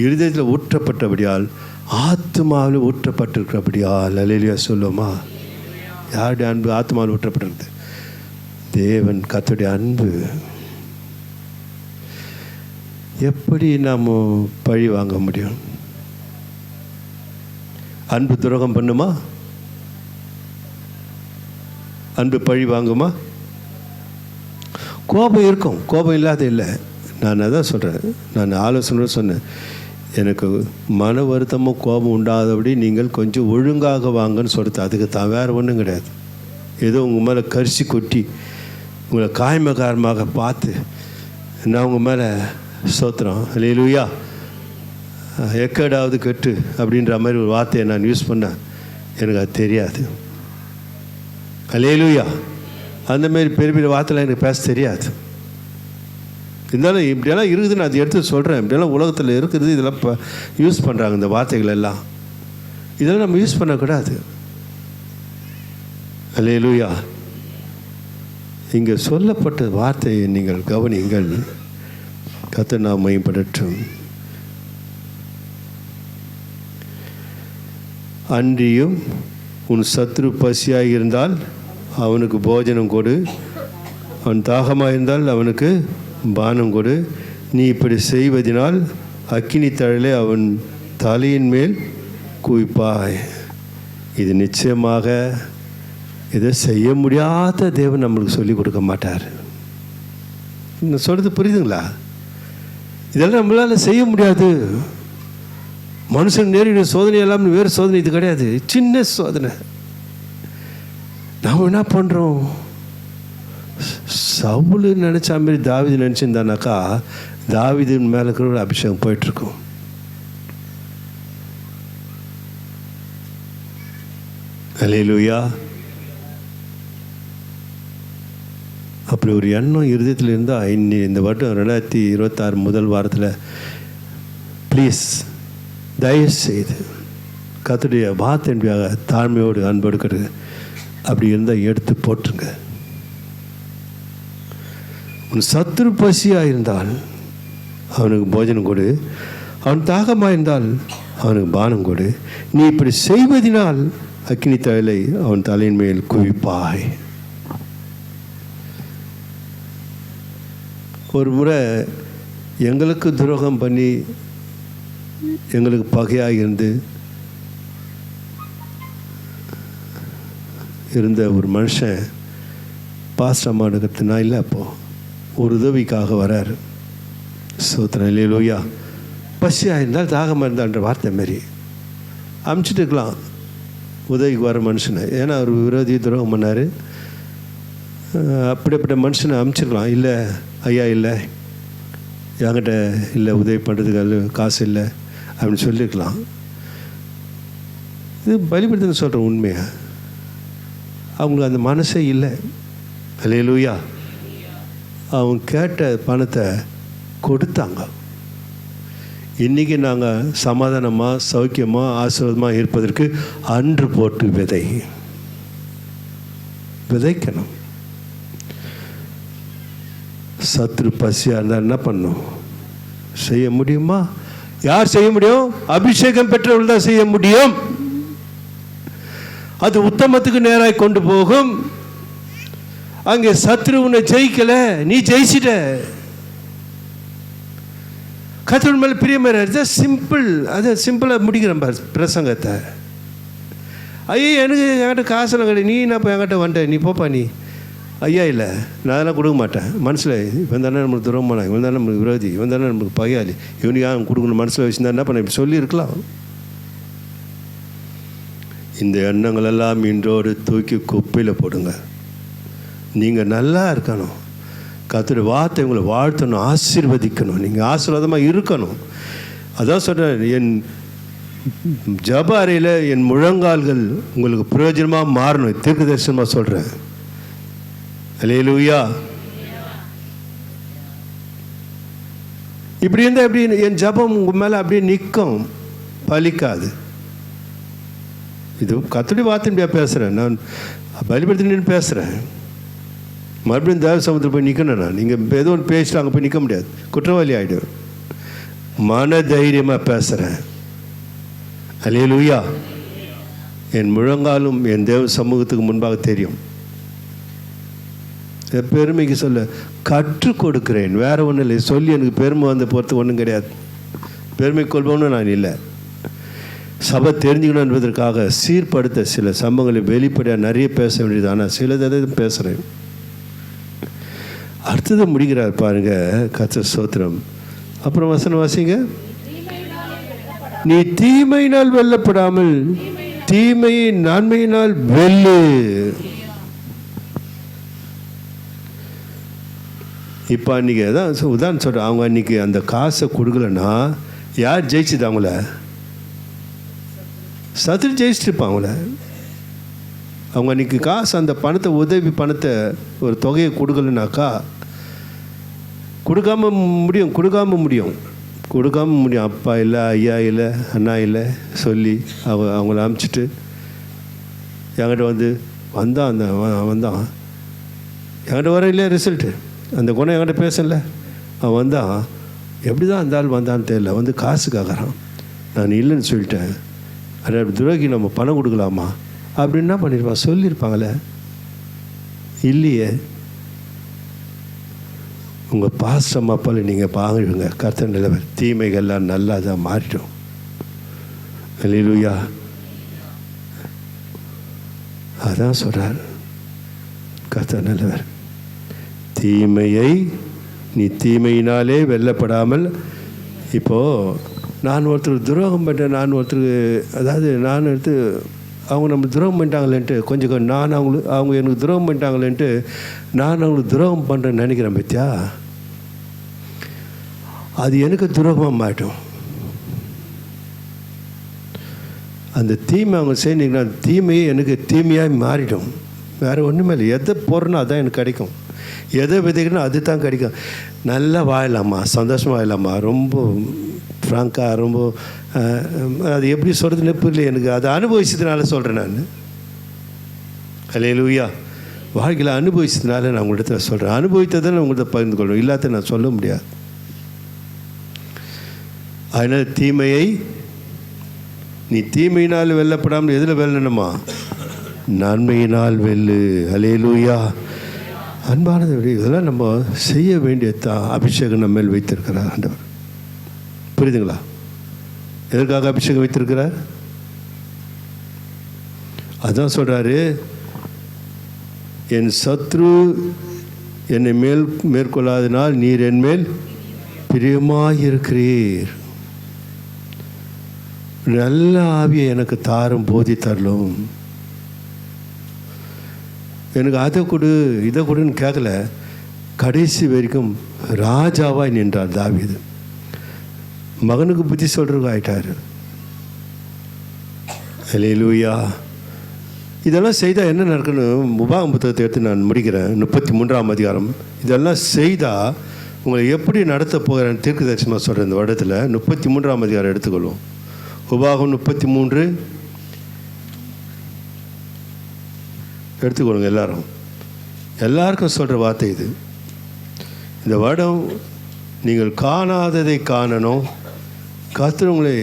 இருதயத்தில் ஊற்றப்பட்டபடியால், ஆத்மாவில் ஊற்றப்பட்டிருக்கிறபடியால், அல்லேலூயா சொல்லுமா? யாருடைய அன்பு ஆத்மாவில் ஊற்றப்பட்டிருக்குது? தேவன் கர்த்தருடைய அன்பு. எப்படி நாம் பழி வாங்க முடியும்? அன்பு துரோகம் பண்ணுமா? அன்பு பழி வாங்குமா? கோபம் இருக்கும், கோபம் இல்லாத இல்லை. நான் அதான் சொல்கிறேன், நான் ஆலோசனை சொன்னேன், எனக்கு மன வருத்தமும் கோபம் உண்டாதபடி நீங்கள் கொஞ்சம் ஒழுங்காக வாங்கன்னு சொல்கிறது. அதுக்கு தான், வேறு ஒன்றும் கிடையாது. ஏதோ உங்கள் மேலே கரிசி கொட்டி உங்களை காயமகாரமாக பார்த்து நான் உங்கள் மேலே சோத்திரம் அல்லேலூயா எக்கடாவது கெட்டு அப்படின்ற மாதிரி ஒரு வார்த்தையை நான் யூஸ் பண்ணேன். எனக்கு அது தெரியாது. அல்லேலூயா. அந்தமாரி பெரிய பெரிய வார்த்தைலாம் எனக்கு பேச தெரியாது. இருந்தாலும் இப்படியெல்லாம் இருக்குது, நான் அதை எடுத்து சொல்கிறேன். இப்படியெல்லாம் உலகத்தில் இருக்குது, இதெல்லாம் இப்போ யூஸ் பண்ணுறாங்க இந்த வார்த்தைகள் எல்லாம். இதெல்லாம் நம்ம யூஸ் பண்ணக்கூடாது. அல்லேலூயா. இங்கே சொல்லப்பட்ட வார்த்தையை நீங்கள் கவனியுங்கள். கர்த்தர் நாமம் மகிமைப்படட்டும். அன்றியும் உன் சத்ரு பசியாக இருந்தால் அவனுக்கு போஜனம் கொடு, அவன் தாகமாக இருந்தால் அவனுக்கு பானம் கொடு. நீ இப்படி செய்வதனால் அக்கினி தழலை அவன் தலையின் மேல் குவிப்பாய். இது நிச்சயமாக இதை செய்ய முடியாத தேவன் நம்மளுக்கு சொல்லிக் கொடுக்க மாட்டார். நான் சொல்கிறது புரியுதுங்களா? இதெல்லாம் நம்மளால் செய்ய முடியாது. மனுஷன் நேரிட சோதனை எல்லாம் வேறு சோதனை இது கிடையாது, சின்ன சோதனை. நாம் என்ன பண்ணுறோம்? சவுல் நினச்சா மாரி தாவீது நினச்சிருந்தானாக்கா தாவீதின் மேலே இருக்கிற ஒரு அபிஷேகம் போயிட்டுருக்கும். அல்லேலூயா. அப்படி ஒரு எண்ணம் இருதயத்தில் இருந்தால் இந்த வருடம் 2026 முதல் வாரத்தில் ப்ளீஸ் தயவுசெய்து கர்த்தருடைய வார்த்தையாக தாழ்மையோடு அன்போடு கட்டு அப்படி இருந்தால் எடுத்து போட்டுருங்க. உன் சத்துரு பசியாக இருந்தால் அவனுக்கு போஜனம் கொடு, அவன் தாகமாக இருந்தால் அவனுக்கு பானம் கொடு. நீ இப்படி செய்வதனால் அக்கினி தழலை அவன் தலையின் மேல் குவிப்பாய். ஒரு முறை எங்களுக்கு துரோகம் பண்ணி எங்களுக்கு பகையாக இருந்த ஒரு மனுஷன் பாஸ்டர் அம்மாடுக்கிறது நான் இல்லை, அப்போது ஒரு உதவிக்காக வராரு. சோத்திரம் இல்லையா? பசியாக இருந்தால் தாகமாக இருந்தான்ற வார்த்தை மாரி அமுச்சிட்டு இருக்கலாம் உதவிக்கு வர மனுஷனை. ஏன்னா அவர் விரோதி துரோகம் பண்ணார். அப்படிப்பட்ட மனுஷனை அமுச்சிருக்கலாம். இல்லை ஐயா, இல்லை என்கிட்ட இல்லை உதவி பண்ணுறதுக்கு காசு இல்லை அப்படின்னு சொல்லியிருக்கலாம். இது பலிபடுத்துன்னு சொல்கிறேன் உண்மையாக. அவங்களுக்கு அந்த மனசே இல்லை. அல்லேலூயா. அவங்க கேட்ட பணத்தை கொடுத்தாங்க. இன்றைக்கி நாங்கள் சமாதானமாக சௌக்கியமாக ஆசீர்வாதமாக இருப்பதற்கு அன்று போட்டு விதைக்கணும். சத்ரு பசியாக இருந்தால் என்ன பண்ணும்? செய்ய முடியுமா? யார் செய்ய முடியும்? அபிஷேகம் பெற்றவர்கள் தான் செய்ய முடியும். அது உத்தமத்துக்கு நேராக கொண்டு போகும். அங்கே சத்ரு உன்னை ஜெயிக்கல, நீ ஜெயிச்சிட்ட. கர்த்தர் மேலே பிரியமாயிரு. சிம்பிள். அதை சிம்பிளாக முடிக்கிறேன் பிரசங்கத்தை. ஐயா எனக்கு என்கிட்ட காசெல்லாம் கிடையாது, நீ என்ன இப்போ என்கிட்ட வந்துட்ட, நீ போப்பா நீ. ஐயா இல்லை, நான் அதெல்லாம் கொடுக்க மாட்டேன். மனசில் இவன் தானே நம்மளுக்கு துரோகமான, இவன் தானே நம்மளுக்கு விரோதி, இவன் தானே நம்மளுக்கு பகையாளி, இவனுக்கு அவன் கொடுக்கணும் மனசில் வச்சுருந்தா என்ன பண்ண இப்படி சொல்லியிருக்கலாம். இந்த எண்ணங்களெல்லாம் இன்றோடு தூக்கி குப்பையில் போடுங்க. நீங்கள் நல்லா இருக்கணும், கர்த்தருடைய வார்த்தை உங்களை வாழ்த்தணும், ஆசீர்வதிக்கணும், நீங்கள் ஆசீர்வாதமாக இருக்கணும். அதான் சொல்கிறேன், என் ஜப அறையில் என் முழங்கால்கள் உங்களுக்கு பிரயோஜனமாக மாறணும். தீர்க்க தரிசனமாக சொல்கிறேன். அல்லேலூயா. இப்படி இருந்தால் எப்படி என் ஜபம் உங்கள் மேலே அப்படியே நிற்கும், பலிக்காது. இது கர்த்தருடைய வார்த்தையா பேசுகிறேன், நான் பலிபடுத்தினு பேசுகிறேன். மறுபடியும் தேவ சமூகத்தில் போய் நிற்கணும். நான் நீங்கள் ஏதோ ஒன்று பேசிட்டு அங்கே போய் நிற்க முடியாது, குற்றவாளி ஆகிடும். மன தைரியமாக பேசுகிறேன். அல்லேலூயா. என் முழங்காலும் என் தேவ சமூகத்துக்கு முன்பாக தெரியும். பெருமைக்கு சொல்ல கற்றுக் கொடுக்கிறேன், வேற ஒன்றும் இல்லை. சொல்லி எனக்கு பெருமை வந்து பொறுத்து ஒன்றும் கிடையாது. பெருமை கொள்வோன்னு நான் இல்லை. சபை தெரிஞ்சுக்கணும் என்பதற்காக சீர்படுத்த சில சம்பவங்களை வெளிப்படையாக நிறைய பேச வேண்டியது. ஆனால் சிலதை பேசுகிறேன். அடுத்தது முடிக்கிறார் பாருங்க, கர்த்தர் ஸ்தோத்திரம். அப்புறம் வசனம் வாசிங்க. நீ தீமையினால் வெல்லப்படாமல் தீமையை நன்மையினால் வெல்லு. இப்போ அன்றைக்கி அதான் உதாரணம் சொல்கிறேன். அவங்க அன்றைக்கி அந்த காசை கொடுக்கலன்னா யார் ஜெயிச்சுது? அவங்கள சத்துரு ஜெயிச்சிட்ருப்பாங்கள. அவங்க அன்றைக்கி காசு அந்த பணத்தை உதவி பணத்தை ஒரு தொகையை கொடுக்கலனாக்கா கொடுக்காம முடியும். அப்பா இல்லை, ஐயா இல்லை, அண்ணா இல்லை சொல்லி அவங்கள அனுப்பிச்சிட்டு என்கிட்ட வந்தான் என்கிட்ட வர இல்லையா ரிசல்ட்டு. அந்த குணம் என்கிட்ட பேசல. அவன் வந்தான், எப்படி தான் அந்த ஆள் வந்தான்னு தெரியல, காசுக்காகிறான். நான் இல்லைன்னு சொல்லிட்டேன். அட துரோகி, நம்ம பணம் கொடுக்கலாமா அப்படின்னு என்ன பண்ணியிருப்பான்? சொல்லியிருப்பாங்களே. இல்லையே. உங்கள் பாசம் அப்பால் நீங்கள் பாங்குவீங்க. கர்த்தர் நிலவர் தீமைகள்லாம் நல்லா தான் மாறிடும். அல்லேலூயா. அதான் சொல்கிறார் கர்த்தர் நிலவர். தீமையை நீ தீமையினாலே வெல்லப்படாமல். இப்போது நான் ஒருத்தருக்கு துரோகம் பண்ணேன், நான் ஒருத்தருக்கு நான் எடுத்து அவங்க நம்ம துரோகம் பண்ணிட்டாங்களேன்ட்டு கொஞ்சம் நான் அவங்க எனக்கு துரோகம் பண்ணிட்டாங்களேன்ட்டு நான் அவங்களுக்கு துரோகம் பண்ணுறேன்னு நினைக்கிறேன். பத்தியா, அது எனக்கு துரோகமாக மாட்டோம். அந்த தீமை அவங்க செய்யணுங்கன்னா தீமையே எனக்கு தீமையாக மாறிடும். வேறு ஒன்றுமே இல்லை. எதை போடுறனோ அதுதான் எனக்கு கிடைக்கும். எதை விதைக்கணும் அது தான் கிடைக்கும். நல்லா வாழலாமா, சந்தோஷமாக வாழலாமா, ரொம்ப ஃப்ராங்காக, ரொம்ப அது எப்படி சொல்கிறதுன்னு புரியல எனக்கு. அதை அனுபவிச்சதுனால சொல்கிறேன் நான். அல்லேலூயா. வாழ்க்கையில் அனுபவிச்சதுனால நான் உங்கள்கிட்ட சொல்கிறேன். அனுபவித்ததை நான் உங்கள்கிட்ட பகிர்ந்து கொள்வேன், இல்லாத நான் சொல்ல முடியாது. அதனால் தீமையை நீ தீமையினால் வெல்லப்படாமல் எதில் வெல்லணுமா? நன்மையினால் வெல்லு. அல்லேலூயா. அன்பானது, இதெல்லாம் நம்ம செய்ய வேண்டியதான். அபிஷேகம் நம்ம மேல் வைத்திருக்கிறார் ஆண்டவர். புரியுதுங்களா? எதற்காக அபிஷேகம் வைத்திருக்கிறார்? அதான் சொல்கிறாரு, என் சத்ரு என்னை மேற்கொள்ளாதனால் நீர் என் மேல் பிரியமாயிருக்கிறீர். நல்ல ஆவியை எனக்கு தாரும், போதி தரலும். எனக்கு அதை கொடு இதை கொடுன்னு கேட்கல. கடைசி வரைக்கும் ராஜாவாய் நின்றார் தாவீது. மகனுக்கு புத்தி சொல்கிறதுக்கு ஆயிட்டார். அல்லேலூயா. இதெல்லாம் செய்தால் என்ன நடக்கணும்? உபாகம புத்தகத்தை எடுத்து நான் முடிக்கிறேன். 33ஆம் அதிகாரம். இதெல்லாம் செய்தால் உங்களை எப்படி நடத்த போகிறேன்னு தீர்க்க தரிசனமாக சொல்கிறேன். இந்த வருடத்தில் 33ஆம் அதிகாரம் எடுத்துக்கொள்வோம். உபாகம் 33 எடுத்துக்கொள்ளுங்க. எல்லாருக்கும் சொல்கிற வார்த்தை இது. இந்த வருடம் நீங்கள் காணாததை காணணும். கர்த்தர் உங்களை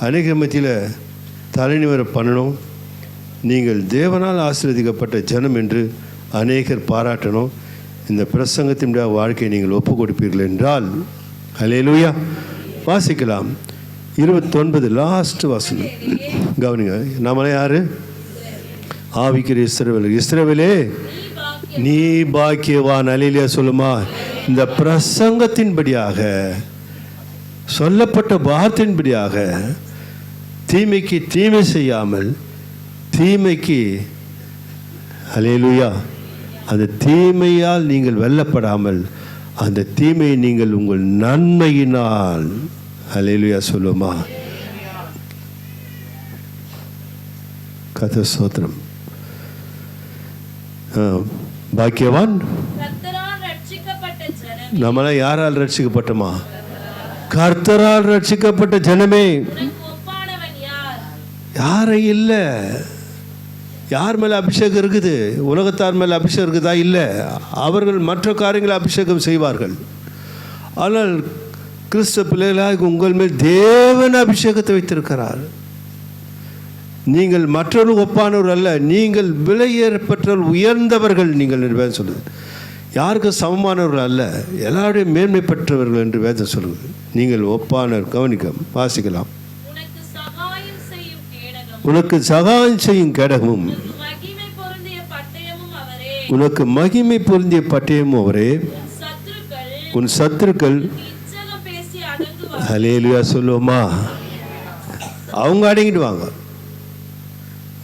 அநேக மத்தியில் தலைநிவர பண்ணணும். நீங்கள் தேவனால் ஆசீர்வதிக்கப்பட்ட ஜனம் என்று அநேகர் பாராட்டணும். இந்த பிரசங்கத்தினுடைய வாழ்க்கையை நீங்கள் ஒப்பு கொடுப்பீர்கள் என்றால், அல்லேலூயா. வாசிக்கலாம். 29 லாஸ்ட் வாசனம் கவனிங்க. நம்மளே யார்? ஆவிக்குரிய இஸ்ரவேலே நீ பாக்கியவான். அல்லேலூயா சொல்லுமா. இந்த பிரசங்கத்தின்படியாக சொல்லப்பட்ட வார்த்தையின்படியாக தீமைக்கு தீமை செய்யாமல், தீமைக்கு அல்லேலூயா அந்த தீமையால் நீங்கள் வெல்லப்படாமல், அந்த தீமையை நீங்கள் உங்கள் நன்மையினால் அல்லேலூயா சொல்லுமா. கர்த்தர் ஸ்தோத்திரம். பாக்கியவான் நம்மளாம் யாரால் ரட்சிக்கப்பட்டோமா? கர்த்தரால் ரட்சிக்கப்பட்ட ஜனமே. யாரும் இல்லை. யார் மேலே அபிஷேகம் இருக்குது? உலகத்தார் மேலே அபிஷேகம் இருக்குதா? இல்லை. அவர்கள் மற்ற காரியங்களை அபிஷேகம் செய்வார்கள். ஆனால் கிறிஸ்துவ பிள்ளைகளாக உங்கள் மேல் தேவன் அபிஷேகத்தை வைத்திருக்கிறார். நீங்கள் மற்றவர்கள் ஒப்பானவர்கள் அல்ல, நீங்கள் விலையேறப்பட்டவர்கள், உயர்ந்தவர்கள். நீங்கள் என்று வேதம் சொல்லுது. யாருக்கும் சமமானவர்கள் அல்ல, எல்லாருடைய மேன்மை பெற்றவர்கள் என்று வேதம் சொல்லுது. நீங்கள் ஒப்பானவர். கவனிக்க வாசிக்கலாம். உனக்கு சகாயம் செய்யும் கேடகமும் உனக்கு மகிமை பொருந்திய பட்டயமும் அவரே. உன் சத்துருக்கள் அல்லேலூயா சொல்லுவோமா. அவங்க அடங்கிடுவாங்க.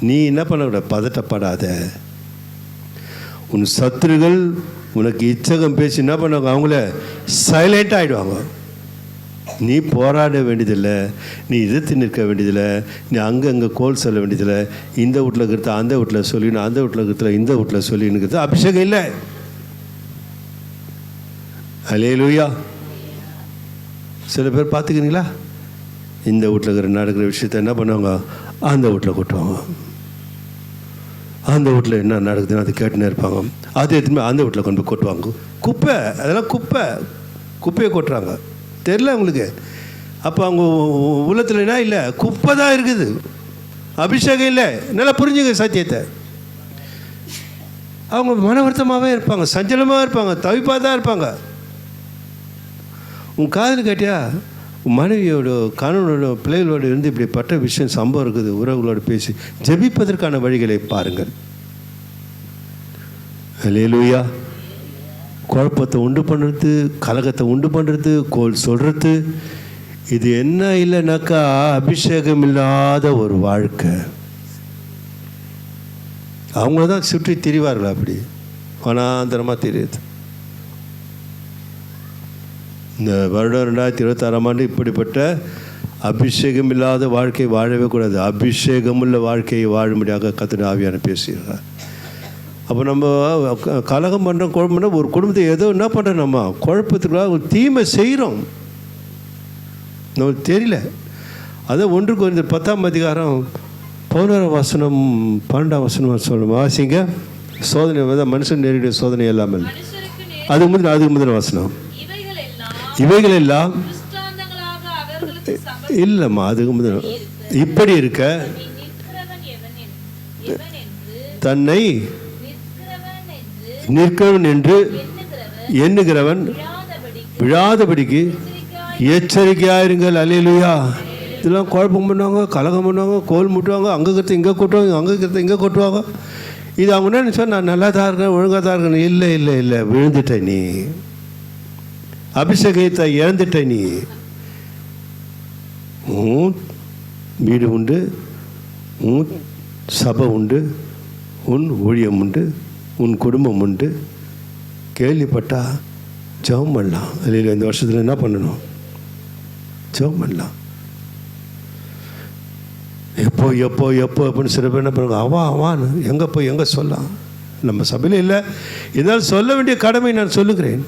நீ என்ன பண்ணக்கூடாது? பதட்டப்படாத. உன் சத்துருகள் உனக்கு இச்சகம் பேசி என்ன பண்ணுவாங்க? அவங்கள சைலண்ட் ஆகிடுவாங்க. நீ போராட வேண்டியதில்லை, நீ எதிர்த்து நிற்க வேண்டியதில்லை, நீ அங்கே கோல் சொல்ல வேண்டியதில்லை. இந்த வீட்டில் இருக்கிறத அந்த வீட்டில் சொல்லிடணும், அந்த வீட்டில் இருக்கிறத இந்த வீட்டில் சொல்லினுங்கிறது அபிஷேகம் இல்லை. அல்லேலூயா. சில பேர் பார்த்துக்கிறீங்களா? இந்த வீட்டில் இருக்கிற நடக்கிற விஷயத்த என்ன பண்ணுவாங்க? அந்த வீட்டில் கொட்டுவாங்க. அந்த வீட்டில் என்ன நடக்குதுன்னு அதை கேட்டுன்னு இருப்பாங்க. அது எதுவுமே அந்த வீட்டில் கொண்டு போய் கொட்டுவாங்க. குப்பை, அதெல்லாம் குப்பையை கொட்டுறாங்க. தெரியல உங்களுக்கு. அப்போ அவங்க உள்ளத்தில் என்ன இல்லை? குப்பை தான் இருக்குது, அபிஷேகம் இல்லை. நல்லா புரிஞ்சுங்க சத்தியத்தை. அவங்க மன வருத்தமாகவே இருப்பாங்க, சஞ்சலமாக இருப்பாங்க, தவிப்பாக தான் இருப்பாங்க. உன் காதல் கேட்டியா? உன் மனைவியோட, கணவனோட, பிள்ளைகளோடு இருந்து இப்படி பட்ட விஷயம் சம்பவம் இருக்குது, உறவுகளோடு பேசி ஜெபிப்பதற்கான வழிகளை பாருங்கள். அல்லேலூயா. குழப்பத்தை உண்டு பண்ணுறது, கலகத்தை உண்டு பண்ணுறது, கோல் சொல்கிறது, இது என்ன இல்லைனாக்கா அபிஷேகம் இல்லாத ஒரு வாழ்க்கை. அவங்க தான் சுற்றி திரிவார்கள். அப்படி வனாந்தரமாக தெரியுது. இந்த வருடம் 2026 இப்படிப்பட்ட அபிஷேகம் இல்லாத வாழ்க்கை வாழவே கூடாது. அபிஷேகமுள்ள வாழ்க்கையை வாழும்படியாக கர்த்தருடைய ஆவியானவர் பேசுகிறார். அப்போ நம்ம கலகம் பண்ணுறோம், குழம்பு பண்ணுறோம். ஒரு குடும்பத்தை ஏதோ என்ன பண்ணுறோம்? நம்ம குழப்பத்துக்குள்ளாக ஒரு தீமை செய்கிறோம், நமக்கு தெரியல. அதான் 1 கொரிந்தியர் 10 11 12 சொல்லணும். வாசிங்க. சோதனை வந்து மனுஷன் நேரடிய சோதனை இல்லாமல். அதுக்கு முந்தின வசனம். இவைகள் எல்லாம் இல்லைம்மா, அதுக்கு முதல் இப்படி இருக்க தன்னை நிற்கிறவன் என்று எண்ணுகிறவன் விழாதபடிக்கு எச்சரிக்கையாயிருங்கள். அல்லேலூயா. இதெல்லாம் குழப்பம் பண்ணுவாங்க, கலகம் பண்ணுவாங்க, கோல் முட்டுவாங்க, அங்கே இருக்கிறத இங்கே கொட்டுவாங்க, அங்கே இருக்கிறத இங்கே கொட்டுவாங்க. இது அவங்க என்ன நினச்சா? நான் நல்லா தான் இருக்கேன், ஒழுங்காக தான் இருக்கேன். இல்லை இல்லை இல்லை, விழுந்துட்ட நீ, அபிஷேகத்தை இழந்துட்ட நீ. வீடு உண்டு, உன் சபை உண்டு, உன் ஊழியம் உண்டு, உன் குடும்பம் உண்டு. கேள்விப்பட்டா ஜெபம் பண்ணலாம். அதில் இந்த வருஷத்தில் என்ன பண்ணணும்? ஜெபம் பண்ணலாம். எப்போ எப்போ எப்போ அப்படின்னு சில பேர் என்ன பண்ணுவாங்க? அவான்னு எங்கே போய் எங்கே சொல்லலாம்? நம்ம சபையில் இல்லை, இதனால் சொல்ல வேண்டிய கடமை நான் சொல்லுகிறேன்.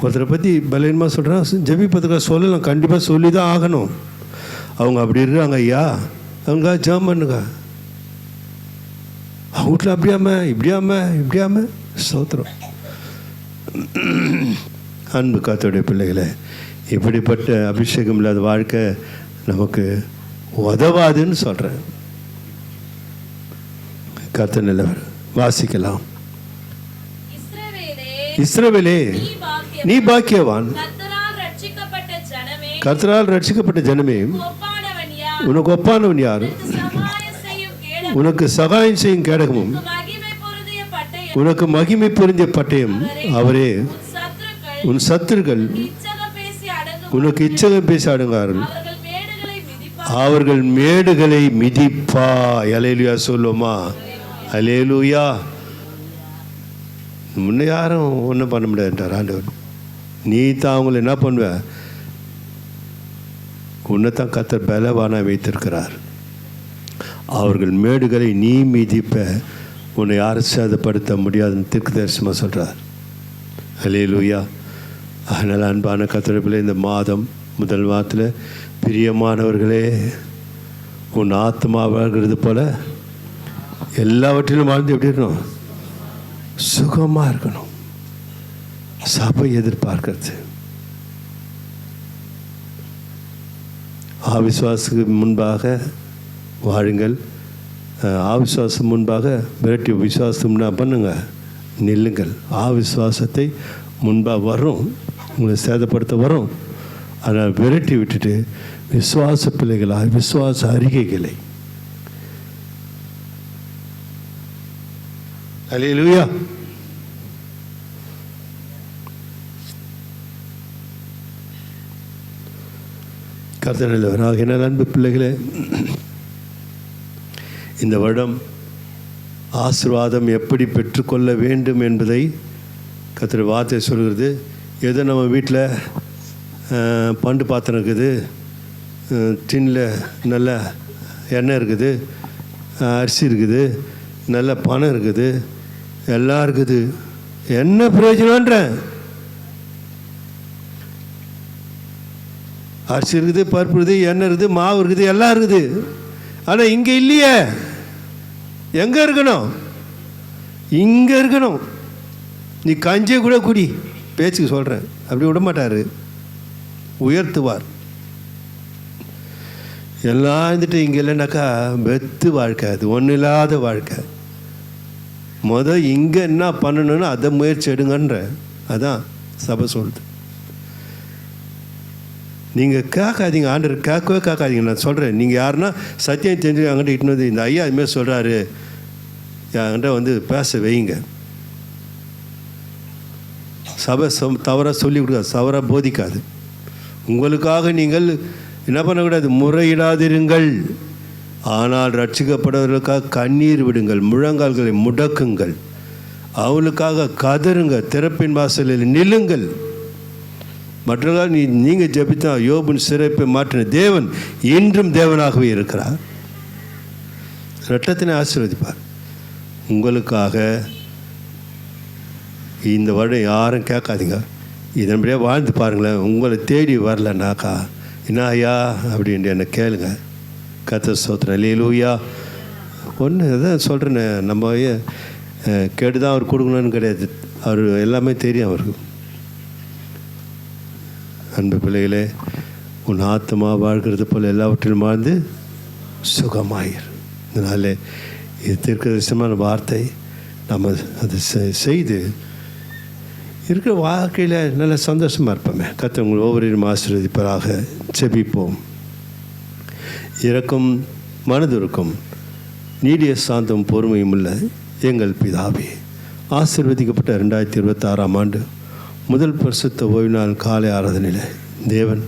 ஒருத்தரை பற்றி பலவீனமாக சொல்கிறேன், ஜெபிப்பதுக்காக சொல்லலாம், கண்டிப்பாக சொல்லி தான் ஆகணும். அவங்க அப்படி இருக்காங்க ஐயா, அவங்க ஜெபம் பண்ணுங்க. அவங்க வீட்டில் இப்படியாம ஸ்தோத்திரம். அன்பு கர்த்தருடைய பிள்ளைகளை, இப்படிப்பட்ட அபிஷேகம் இல்லாத வாழ்க்கை நமக்கு உதவாதுன்னு சொல்கிறேன். கர்த்தர் நல்லவர். வாசிக்கலாம். இஸ்ரவேலே நீ பாக்கியவான், கர்த்தரால் ரட்சிக்கப்பட்ட ஜனமே, உனக்கு ஒப்பானவன் யார்? உனக்கு சகாயம் செய்யும் கேடகமும் உனக்கு மகிமை பொருந்திய பட்டயம் அவரே. உன் சத்துருக்கள் உனக்கு இச்சகம் பேசி அடங்கார்கள், அவர்கள் மேடுகளை மிதிப்பா. அலேலுயா சொல்லுமா? அலேலுயா. முன்ன யாரும் ஒன்றும் பண்ண முடியாதுன்றார் ஆண்டவர். நீ தான் அவங்கள என்ன பண்ணுவ? உன்னைத்தான் கர்த்தர் பலவானாக வைத்திருக்கிறார். அவர்கள் மேடுகளை நீ மிதிப்ப, உன்னை யாரும் சேதப்படுத்த முடியாதுன்னு தீர்க்க தரிசனமாக சொல்கிறார். அல்லேலூயா. அதனால் அன்பான கர்த்தருடைய பிள்ளை, இந்த மாதம் முதல் மாதத்தில் பிரியமானவர்களே, உன் ஆத்மா வாழ்கிறது போல எல்லாவற்றிலும் வாழ்ந்து எப்படி இருக்கணும்? சுகமாக இருக்கணும். சபை எதிர்பார்க்கிறது. ஆவிசுவாசத்துக்கு முன்பாக வாழுங்கள். ஆவிசுவாசம் முன்பாக விரட்டி விசுவாசம் முன்னா பண்ணுங்க, நில்லுங்கள். ஆவிசுவாசத்தை முன்பாக வரும், உங்களை சேதப்படுத்த வரும். ஆனால் விரட்டி விட்டுட்டு விசுவாச பிள்ளைகளாக விசுவாச அறிக்கைகளை. அல்லேலூயா. கர்த்தர் நல்லவராக. என்ன அன்பு பிள்ளைகளே, இந்த வருடம் ஆசீர்வாதம் எப்படி பெற்றுக்கொள்ள வேண்டும் என்பதை கர்த்தர் வார்த்தை சொல்கிறது. ஏதோ நம்ம வீட்டில் பண்டு பாத்திரம் இருக்குது, டின்னில் நல்ல எண்ணெய் இருக்குது, அரிசி இருக்குது, நல்ல பணம் இருக்குது, எல்லாம் இருக்குது. என்ன பிரயோஜனன்ற? அரிசி இருக்குது, பருப்பு இருக்குது, எண்ணெய் இருக்குது, மாவு இருக்குது, எல்லாம் இருக்குது. ஆனால் இங்கே இல்லையே. எங்கே இருக்கணும்? இங்கே இருக்கணும். நீ கஞ்சியை கூட குடி, பேச்சுக்கு சொல்கிறேன், அப்படி விட மாட்டார், உயர்த்துவார். எல்லாம் இருந்துட்டு இங்கே இல்லைனாக்கா வெத்து வாழ்க்கை, அது ஒன்றும் இல்லாத வாழ்க்கை. இங்கே என்ன பண்ணணும்னு அதை முயற்சி எடுங்கன்ற. அதான் சபை சொல்லுது. நீங்கள் கேட்காதீங்க, ஆண்டவர் கேட்கவே கேட்காதீங்க. நான் சொல்கிறேன், நீங்கள் யாருன்னா சத்தியம் தெரிஞ்சு என்கிட்ட இட்டுன்னு வந்து இந்த ஐயா அதுமாரி சொல்கிறாரு, என்கிட்ட வந்து பேச வைங்க. சபை தவறாக சொல்லி கொடுக்காது, தவறாக போதிக்காது. உங்களுக்காக நீங்கள் என்ன பண்ணக்கூடாது? முறையிடாதிருங்கள். ஆனால் ரட்சிக்கப்படுவதற்காக கண்ணீர் விடுங்கள், முழங்கால்களை முடக்குங்கள், அவளுக்காக கதருங்க, திறப்பின் வாசலில் நில்லுங்கள். மற்றவர்கள் நீங்கள் ஜெபித்தா யோபின் சிறப்பை மாற்றின தேவன் இன்றும் தேவனாகவே இருக்கிறார். இரட்டத்தினை ஆசீர்வதிப்பார். உங்களுக்காக இந்த வருடம் யாரும் கேட்காதீங்க, இதன்படியே வாழ்ந்து பாருங்களேன். உங்களை தேடி வரலனாக்கா என்ன ஐயா அப்படின்ட்டு என்னை கேளுங்க. கர்த்தர் ஸ்தோத்திரம். அல்லேலூயா. ஒன்று தான் சொல்கிறேன்னு, நம்ம கேட்டு தான் அவர் கொடுக்கணும்னு கிடையாது, அவர் எல்லாமே தெரியும் அவருக்கு. அன்பு பிள்ளைகளே, உன் ஆத்மா வாழ்கிறது போல் எல்லாவற்றிலும் வாழ்ந்து சுகமாயிரு. இதனால் இது தீர்க்கதரிசனமான வார்த்தை. நம்ம அதை செய்து இருக்கிற வாழ்க்கையில் நல்ல சந்தோஷமாக இருப்போமே. கர்த்தர் உங்கள் ஒவ்வொருவரும் ஆசீர்வதிப்பதாக. ஜெபிப்போம். இரக்கம் மனதிற்கும் நீடிய சாந்தம் பொறுமையும் உள்ள எங்கள் பிதாவே, ஆசீர்வதிக்கப்பட்ட 2026ஆம் ஆண்டு முதல் பரிசுத்த ஓய்வு நாள் காலை ஆராதனையில் தேவன்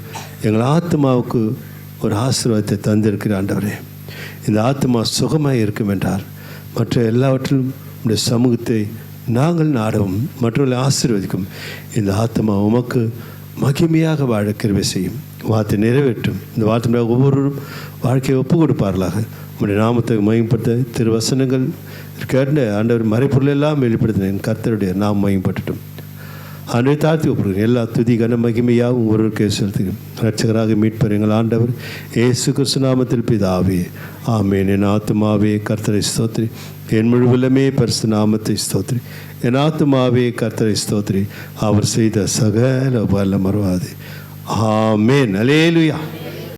எங்கள் ஆத்மாவுக்கு ஒரு ஆசீர்வாதத்தை தந்திருக்கிற ஆண்டவரே, இந்த ஆத்மா சுகமாக இருக்கும் என்றால் மற்ற எல்லாவற்றிலும் இந்த சமூகத்தை நாங்கள் நாடவும் மற்றவர்களை ஆசீர்வதிக்கும். இந்த ஆத்மா உமக்கு மகிமையாக வாழ கிருபை செய்யும். வார்த்தை நிறைவேற்றும். இந்த வார்த்தை ஒவ்வொருவரும் வாழ்க்கையை ஒப்பு கொடுப்பார்களாக. உங்களுடைய நாமத்தை மகிமைப்படுத்த திருவசனங்கள் கேட்ட ஆண்டவர் மறைப்பொருள் எல்லாம் வெளிப்படுத்தினேன். கர்த்தருடைய நாம் மகிமைப்பட்டுட்டும். ஆண்டவரை தாழ்த்தி ஒப்புகிறேன். எல்லா துதி கன மகிமையாகவும் ஒருவருக்கே செலுத்துகிறேன். இரட்சகராக மீட்பர் எங்கள் ஆண்டவர் இயேசு கிறிஸ்து நாமத்தில் பிதாவே, ஆமென். என் ஆத்துமாவே கர்த்தரை ஸ்தோத்திரி, என் முழுவதுமே பரிசு நாமத்தை ஸ்தோத்திரி. என் ஆத்துமாவே கர்த்தரை ஸ்தோத்திரி, அவர் செய்த சகல வல்ல மறவாதே. ஆமென். அல்லேலூயா.